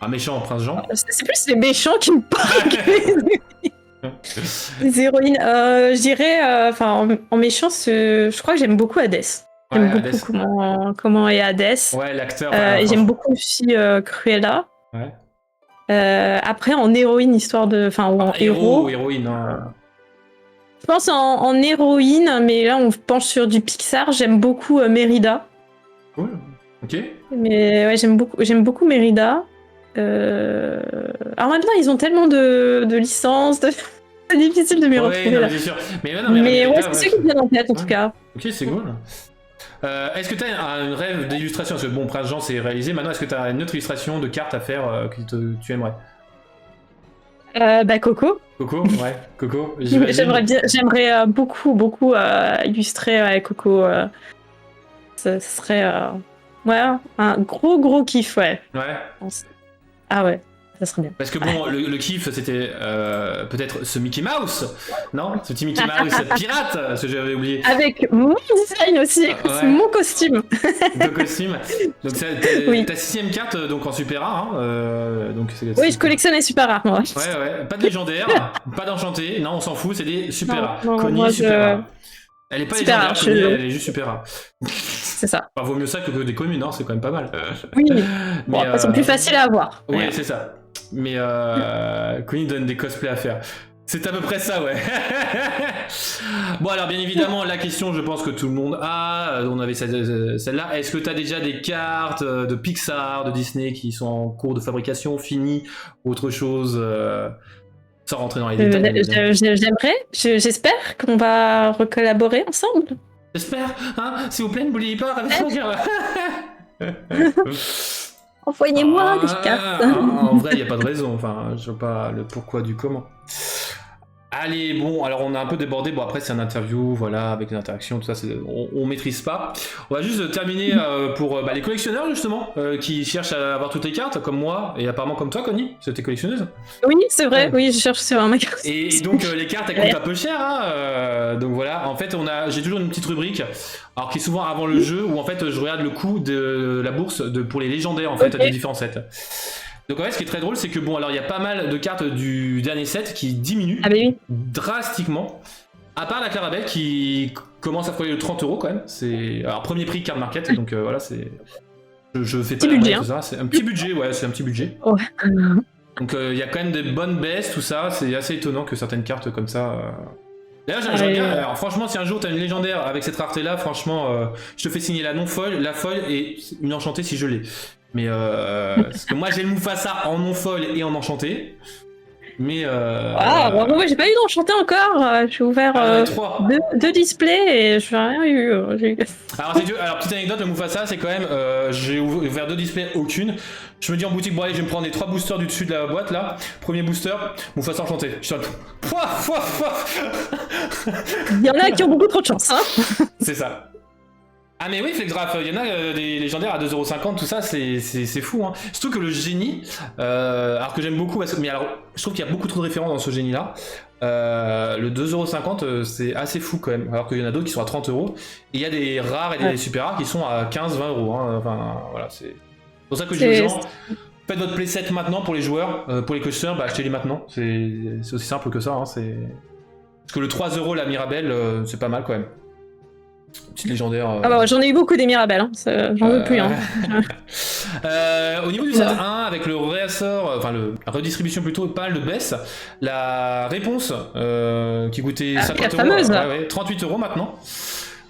Un méchant, Prince Jean? C'est plus les méchants qui me parlent. Les héroïnes, je dirais, en méchant, je crois que j'aime beaucoup Hades. J'aime beaucoup comment est Hades. Ouais, l'acteur. Et j'aime beaucoup aussi Cruella. Ouais. Après, en héroïne, histoire de. Enfin, ou en héros. Ou héroïne, hein. Je pense en héroïne, mais là, on penche sur du Pixar. J'aime beaucoup Mérida. Cool. Ok. Mais ouais, j'aime beaucoup Mérida. Alors maintenant, ils ont tellement de licences, c'est difficile de m'y retrouver là. Bien sûr. Mais ouais, c'est ceux qui viennent en tête en tout cas. Ok, c'est cool. Est-ce que tu as un rêve d'illustration? Parce que bon, Prince Jean, c'est réalisé. Maintenant, est-ce que tu as une autre illustration de carte à faire que tu aimerais? Coco. Coco, ouais, Coco. J'aimerais beaucoup illustrer Coco. Ce serait un gros kiff, ouais. Ouais. Ah ouais, ça serait bien. Parce que bon, le kiff, c'était peut-être ce Mickey Mouse, non? Ce petit Mickey Mouse pirate, ce que j'avais oublié. Avec mon design aussi, mon costume. Ton costume. Donc ta 6ème carte donc en super rare. Oui, je collectionne les super rares, moi. Ouais, pas de légendaire, pas d'enchanté, non, on s'en fout, c'est des super rares. Connie, super rare. Elle est pas légendaire, elle est juste super rare. C'est ça. Enfin, vaut mieux ça que des communes, hein, c'est quand même pas mal. Oui, mais elles sont plus faciles à avoir. Oui, c'est ça. Mais Connie donne des cosplays à faire. C'est à peu près ça, ouais. Bon, alors, bien évidemment, la question, je pense que tout le monde a. On avait celle-là. Est-ce que tu as déjà des cartes de Pixar, de Disney qui sont en cours de fabrication, finies, autre chose sans rentrer dans les détails? J'espère qu'on va recollaborer ensemble. J'espère, hein. S'il vous plaît, n'oubliez pas avec moi. Envoyez-moi des cartes. En vrai, il n'y a pas de raison. Enfin, je vois pas le pourquoi du comment. Allez, bon, alors on a un peu débordé. Bon, après, c'est une interview, voilà, avec des interactions, tout ça, on maîtrise pas. On va juste terminer pour les collectionneurs, justement, qui cherchent à avoir toutes les cartes, comme moi, et apparemment comme toi, Connie, parce que t'es collectionneuse. Oui, c'est vrai, oui, je cherche sur ma carte. Et donc, les cartes, elles coûtent un peu cher, hein, donc voilà, en fait, j'ai toujours une petite rubrique, alors qui est souvent avant le jeu, où en fait, je regarde le coût de la bourse pour les légendaires, en fait, des différents sets. Donc en fait, ce qui est très drôle, c'est que bon, alors il y a pas mal de cartes du dernier set qui diminuent drastiquement. À part la Clarabelle qui commence à frôler le 30 € quand même. C'est alors premier prix card market, donc voilà, c'est. Je fais pas petit budget, tout ça. C'est un petit budget, ouais, c'est un petit budget. Ouais. Donc il y a quand même des bonnes baisses, tout ça. C'est assez étonnant que certaines cartes comme ça D'ailleurs, j'aimerais bien. Alors, franchement, si un jour t'as une légendaire avec cette rareté-là, franchement, je te fais signer la non-foil, la foil et une enchantée si je l'ai. Mais parce que moi, j'ai le Mufasa en non-foil et en enchanté. Mais moi j'ai pas eu d'enchanté encore. J'ai ouvert deux displays et j'ai rien eu. Alors, petite anecdote, le Mufasa, c'est quand même. J'ai ouvert 2 displays, aucune. Je me dis en boutique, bon allez, je vais me prendre les 3 boosters du dessus de la boîte là. Premier booster, Mufasa enchanté. Je suis là, Il y en a qui ont beaucoup trop de chance, hein. C'est ça. Ah mais oui, Flexgraph, il y en a des légendaires à 2,50€, tout ça, c'est fou. Hein. Surtout que le génie, alors que j'aime beaucoup, mais alors, je trouve qu'il y a beaucoup trop de références dans ce génie-là. Le 2,50€, c'est assez fou quand même, alors qu'il y en a d'autres qui sont à 30€. Et il y a des rares et des super rares qui sont à 15-20€. Hein. Enfin, voilà, c'est pour ça que je dis aux gens, faites votre playset maintenant pour les joueurs, pour les coachers, bah, achetez-les maintenant. C'est aussi simple que ça. Hein. Parce que le 3€ la Mirabelle, c'est pas mal quand même. Petite légendaire. Ah bah j'en ai eu beaucoup des Mirabelles, hein. J'en veux plus. Hein. Au niveau du set 1, avec le réassort, enfin la redistribution plutôt, pas mal de baisse. La réponse qui coûtait 50€, la fameuse, 38€ maintenant.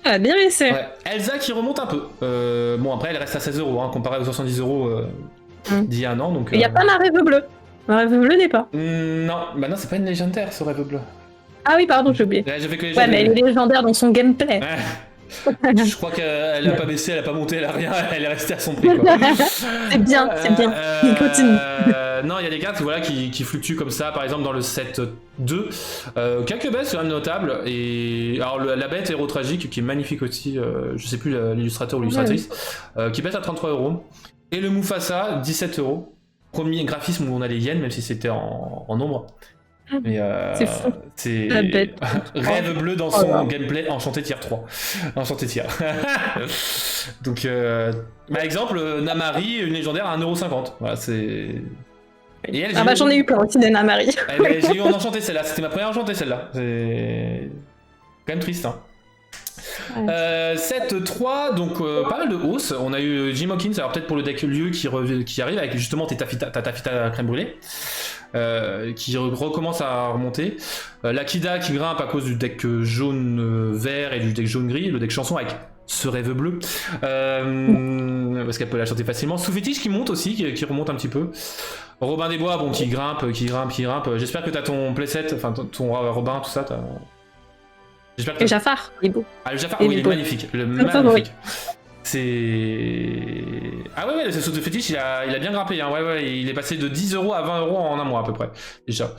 Ah, bien laissé. Ouais. Elsa qui remonte un peu. Bon après elle reste à 16€, hein, comparé aux 70€ d'il y a un an. Il n'y a pas ma rêve bleue. Ma rêve bleue n'est pas. Non, bah non, c'est pas une légendaire ce rêve bleu. Ah oui, pardon, j'ai oublié. Ouais, mais elle est légendaire dans son gameplay. Je crois qu'elle a pas baissé, elle a pas monté, elle a rien, elle est restée à son prix. Quoi. C'est bien. Il continue. Non, il y a des cartes voilà, qui fluctuent comme ça, par exemple dans le set 2. Quelques baisses quand même notables. Et alors la bête héros tragique qui est magnifique aussi, je sais plus l'illustrateur ou l'illustratrice, qui baisse à 33€. Et le Mufasa, 17€. Premier graphisme où on a les yens, même si c'était en nombre. Mais c'est fou. C'est la bête. Rêve bleu dans son gameplay enchanté tier 3. Enchanté tier. Donc, par exemple, Namari, une légendaire à 1,50€. Voilà, c'est. Et elle, j'en ai eu plein aussi des Namari. J'ai eu en enchanté celle-là, c'était ma première enchantée celle-là. C'est quand même triste. Hein. Ouais. 7-3, donc pas mal de hausse. On a eu Jim Hawkins, alors peut-être pour le deck lieu qui arrive avec justement ta Tafita crème brûlée. Qui recommence à remonter. L'Akida qui grimpe à cause du deck jaune-vert et du deck jaune-gris, le deck chanson avec ce rêve bleu, parce qu'elle peut la chanter facilement. Soufétiche qui monte aussi, qui remonte un petit peu. Robin des Bois, bon, qui grimpe. J'espère que t'as ton playset, enfin ton Robin, tout ça. J'espère que le Jafar, il est beau. Ah, le Jafar, oui, il est magnifique. Magnifique. C'est. Ah ouais, ce saut de fétiche, il a bien grimpé. Hein. Ouais, il est passé de 10€ à 20€ en un mois à peu près, déjà.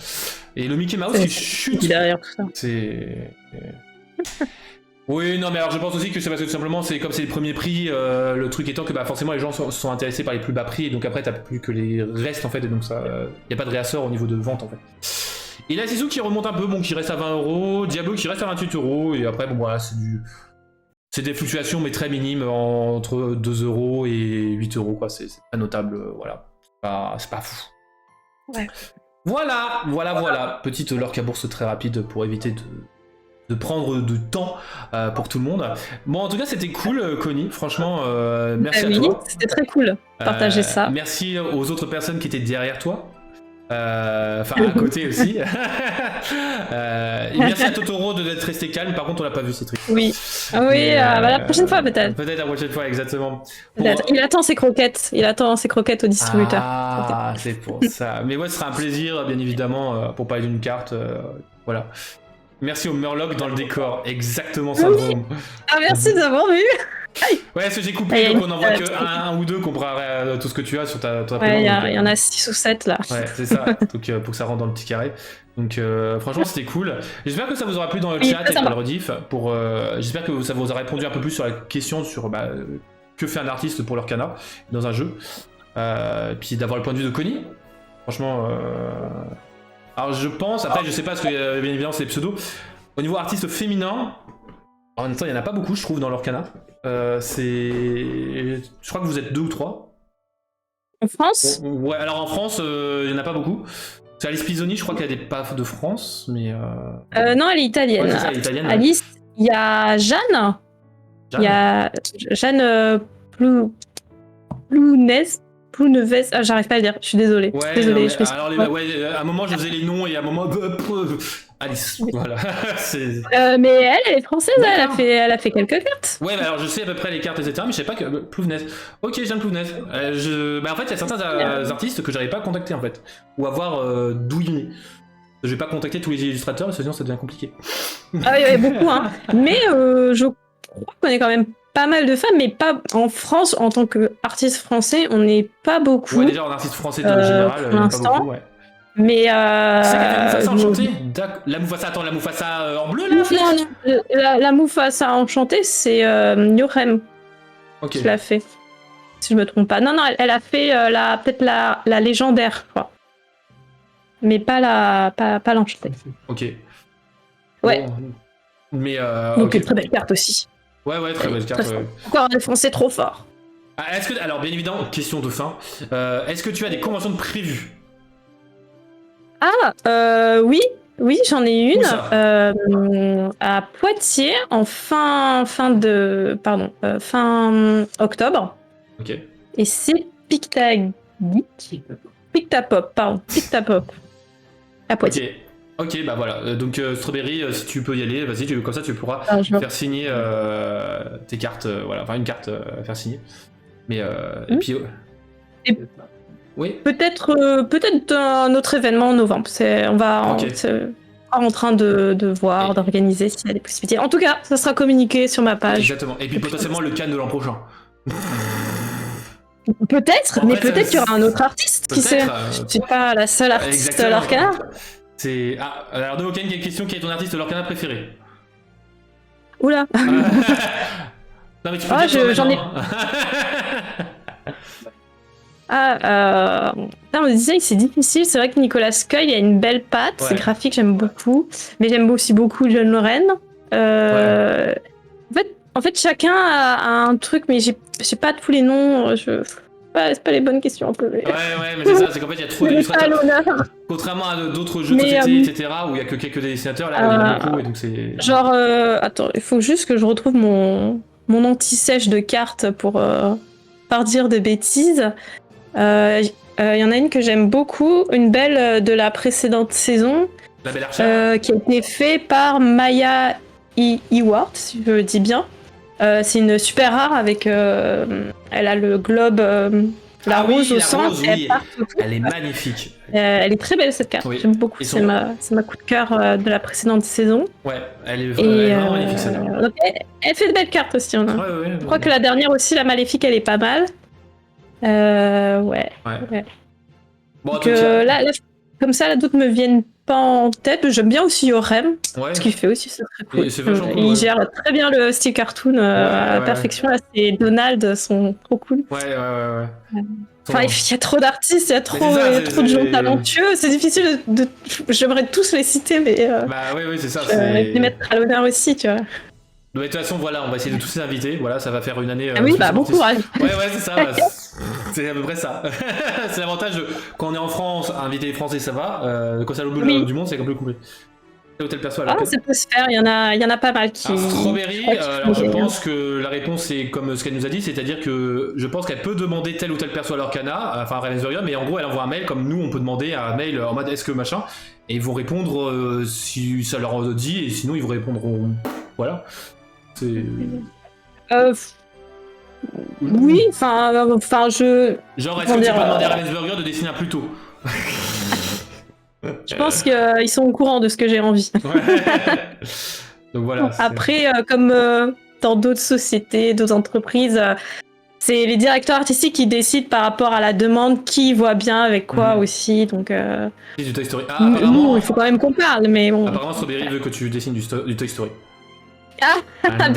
Et le Mickey Mouse qui chute. Derrière tout ça. C'est. Oui, non, mais alors je pense aussi que c'est parce que tout simplement, c'est comme c'est les premiers prix, le truc étant que bah, forcément les gens sont intéressés par les plus bas prix, et donc après t'as plus que les restes en fait, et donc ça, y a pas de réassort au niveau de vente en fait. Et là, Sisu qui remonte un peu, bon, qui reste à 20€, Diablo qui reste à 28€, et après, bon, voilà, c'est des fluctuations, mais très minimes, entre 2€ et 8€, quoi. C'est pas notable, voilà. C'est pas fou. Ouais. Voilà. Petite lorca à bourse très rapide pour éviter de prendre de temps pour tout le monde. Bon, en tout cas, c'était cool, Connie. Franchement, merci à toi. C'était très cool de partager ça. Merci aux autres personnes qui étaient derrière toi. Enfin, à côté aussi. Et merci à Totoro d'être resté calme. Par contre, on l'a pas vu, c'est triste. Oui. La prochaine fois, peut-être. Peut-être la prochaine fois, exactement. Il attend ses croquettes. Au distributeur. Ah, c'est pour ça. Mais ouais, ce sera un plaisir, bien évidemment, pour parler d'une carte. Voilà. Merci au Murloc dans le décor. Exactement ça. Oui. Ah, merci d'avoir vu. Ouais, ce que j'ai coupé, donc on en voit que un ou deux comparé à tout ce que tu as sur ta ouais, il y en a 6 ou 7 là. Ouais, c'est ça. Donc pour que ça rentre dans le petit carré. Donc franchement, c'était cool. J'espère que ça vous aura plu dans le chat et dans le rediff. J'espère que ça vous a répondu un peu plus sur la question sur que fait un artiste pour leur cana dans un jeu. Puis d'avoir le point de vue de Connie. Franchement. Alors je pense, après je sais pas, parce que bien évidemment c'est des pseudos. Au niveau artiste féminin, en même temps il y en a pas beaucoup je trouve dans leur cana. Je crois que vous êtes 2 ou 3. En France? Ouais, alors en France il y en a pas beaucoup. C'est Alice Pisoni, je crois qu'elle est pas de France, mais non, elle est italienne. Ouais, c'est ça, elle est italienne. Alice, il y a Jeanne. Il y a Jeanne Plouneves, j'arrive pas à le dire, je suis désolée. Ouais, désolée, alors à un moment je faisais les noms et à un moment Alice, voilà. Mais elle est française, elle a fait quelques cartes. Ouais, bah alors je sais à peu près les cartes, etc. Mais je sais pas que. Plouvness. Ok, j'aime Plouvness. Bah en fait, il y a certains artistes que j'arrive pas à contacter en fait. Ou à voir d'où il est. Je vais pas contacter tous les illustrateurs, sinon ça devient compliqué. Ah, il y avait beaucoup, hein. Mais je crois qu'on est quand même pas mal de femmes, mais pas en France, en tant qu'artiste français, on n'est pas beaucoup. Ouais, déjà en artiste français de général, il n'y en a pas beaucoup, ouais. Mais c'est qu'elle a Mufasa enchantée. La Mufasa, attends, la Mufasa en bleu là? Non, la Mufasa enchantée, c'est Yorem qui l'a fait. Si je me trompe pas. Non, elle a fait peut-être la légendaire, je crois. Mais pas l'enchantée. Ok. Ouais. Bon, mais donc une très belle carte aussi. Ouais, très belle carte. Encore un français trop fort. Alors bien évidemment, question de fin. Est-ce que tu as des conventions de prévues? Oui, j'en ai une à Poitiers en fin octobre. Ok. Et c'est Pictapop à Poitiers. Ok, bah voilà. Donc Strawberry, si tu peux y aller, vas-y, comme ça tu pourras faire signer tes cartes, voilà, enfin une carte à faire signer. Mais et puis. Oui. Peut-être un autre événement en novembre. On va en train de voir, d'organiser s'il y a des possibilités. En tout cas, ça sera communiqué sur ma page. Exactement. Et puis potentiellement le Cannes de l'an prochain. Peut-être, mais peut-être qu'il y aura un autre artiste, qui sait. Je suis pas la seule artiste Lorcana. Alors de Hoken, quelle question, quel est ton artiste Lorcana préféré? Oula. Non mais tu peux dire j'en ai. Le design c'est difficile, c'est vrai que Nicolas Scull il a une belle patte, c'est graphique, j'aime beaucoup, mais j'aime aussi beaucoup John Loren. En fait chacun a un truc, mais j'ai pas tous les noms, c'est pas les bonnes questions un peu. Ouais, mais c'est ça, c'est qu'en fait il y a trop d'illustrateurs. Contrairement à d'autres jeux de société, etc., où il y a que quelques dessinateurs, là il y en a beaucoup, et donc c'est. Genre, attends, il faut juste que je retrouve mon anti-sèche de cartes pour pas dire des bêtises. Il y en a une que j'aime beaucoup, une belle de la précédente saison, La Belle Archère, qui a été faite par Maya Ewart, si je le dis bien. C'est une super rare avec, elle a le globe, la rose au centre. Oui. Elle est magnifique. Elle est très belle cette carte, j'aime beaucoup. C'est ma coup de cœur de la précédente saison. Ouais, elle est vraiment magnifique celle-là. Elle fait de belles cartes aussi. Ouais, je crois que la dernière aussi, la Maléfique, elle est pas mal. Ouais. Bon, donc, là, comme ça, d'autres me viennent pas en tête. J'aime bien aussi Yorem, ce qu'il fait aussi, c'est très cool. Il gère très bien le style cartoon à la perfection. Là, c'est Donald, sont trop cool. Ouais. Enfin, il y a trop d'artistes, il y a trop de gens talentueux. C'est difficile de. J'aimerais tous les citer, mais. Bah oui, c'est ça. Les mettre à l'honneur aussi, tu vois. De toute façon, voilà, on va essayer de tous les inviter. Voilà, ça va faire une année. Oui, bon courage. Ouais, c'est ça. C'est à peu près ça. C'est l'avantage quand on est en France, inviter les Français, ça va. Quand c'est à l'autre bout du monde, c'est un peu compliqué. Tel perso alors. Ça peut se faire. Il y en a pas mal qui. Alors, Strawberry, alors je pense que la réponse est comme ce qu'elle nous a dit, c'est-à-dire que je pense qu'elle peut demander tel ou tel perso à Lorcana, enfin à Ravensburger, mais en gros elle envoie un mail comme nous on peut demander un mail en mode est-ce que machin, et ils vont répondre si ça leur dit, et sinon ils vous répondront. Voilà. Oui, enfin je. Genre est-ce que tu peux demander à Ravensburger de dessiner un plus tôt? Je pense qu'ils sont au courant de ce que j'ai envie. Donc voilà. Après, comme dans d'autres sociétés, d'autres entreprises, c'est les directeurs artistiques qui décident par rapport à la demande qui voit bien avec quoi aussi. Donc. Du Toy Story. Nous, il faut quand même qu'on parle, mais bon. Apparemment, Strawberry veut que tu dessines du Toy Story.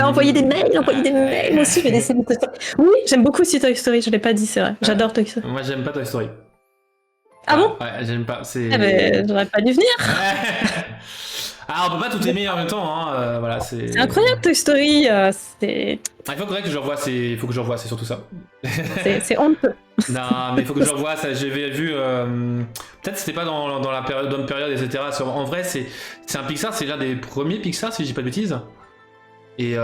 Envoyer des mails. Moi aussi, je vais dessiner Toy Story. Oui, j'aime beaucoup aussi Toy Story. Je l'ai pas dit, c'est vrai. J'adore Toy Story. Moi, j'aime pas Toy Story. Ah bon? Ouais, j'aime pas. J'aurais pas dû venir. On peut pas tout aimer en même temps, hein. Voilà, c'est incroyable Toy Story. Il faut que je revoie, c'est surtout ça. C'est honteux. Non, mais il faut que je revoie. J'avais vu. Peut-être c'était pas dans la bonne période, etc. En vrai, c'est un Pixar, c'est l'un des premiers Pixar, si je dis pas de bêtises. Et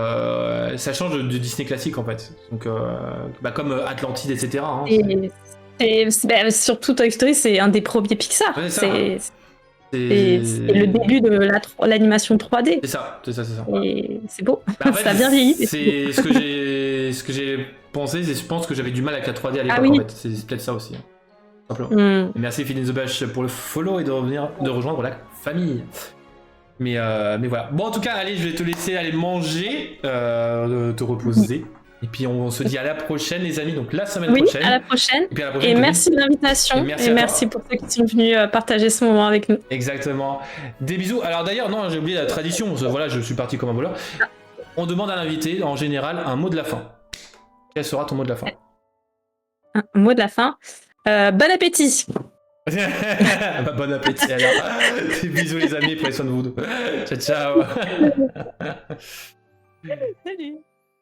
ça change de Disney classique en fait. Donc, comme Atlantide, etc. Hein, et surtout Toy Story, c'est un des premiers Pixar. Ouais, C'est le début de l'animation 3D. C'est ça. Et c'est beau. Bah, en fait, ça a bien vieilli. C'est ce que j'ai pensé, c'est je pense que j'avais du mal avec la 3D à l'époque en fait. C'est peut-être ça aussi. Simplement. Merci Feeling the Bash pour le follow et de rejoindre la famille. Mais voilà. Bon, en tout cas, allez, je vais te laisser aller manger, te reposer. Et puis on se dit à la prochaine, les amis. Donc la semaine prochaine. À la prochaine. Et puis à la prochaine. Et merci de l'invitation. Et merci pour ceux qui sont venus partager ce moment avec nous. Exactement. Des bisous. Alors d'ailleurs, non, j'ai oublié la tradition. Voilà, je suis parti comme un voleur. On demande à l'invité, en général, un mot de la fin. Quel sera ton mot de la fin? Un mot de la fin. Bon appétit. Bon appétit alors. Des bisous les amis, prenez soin de vous. Ciao ciao. Salut.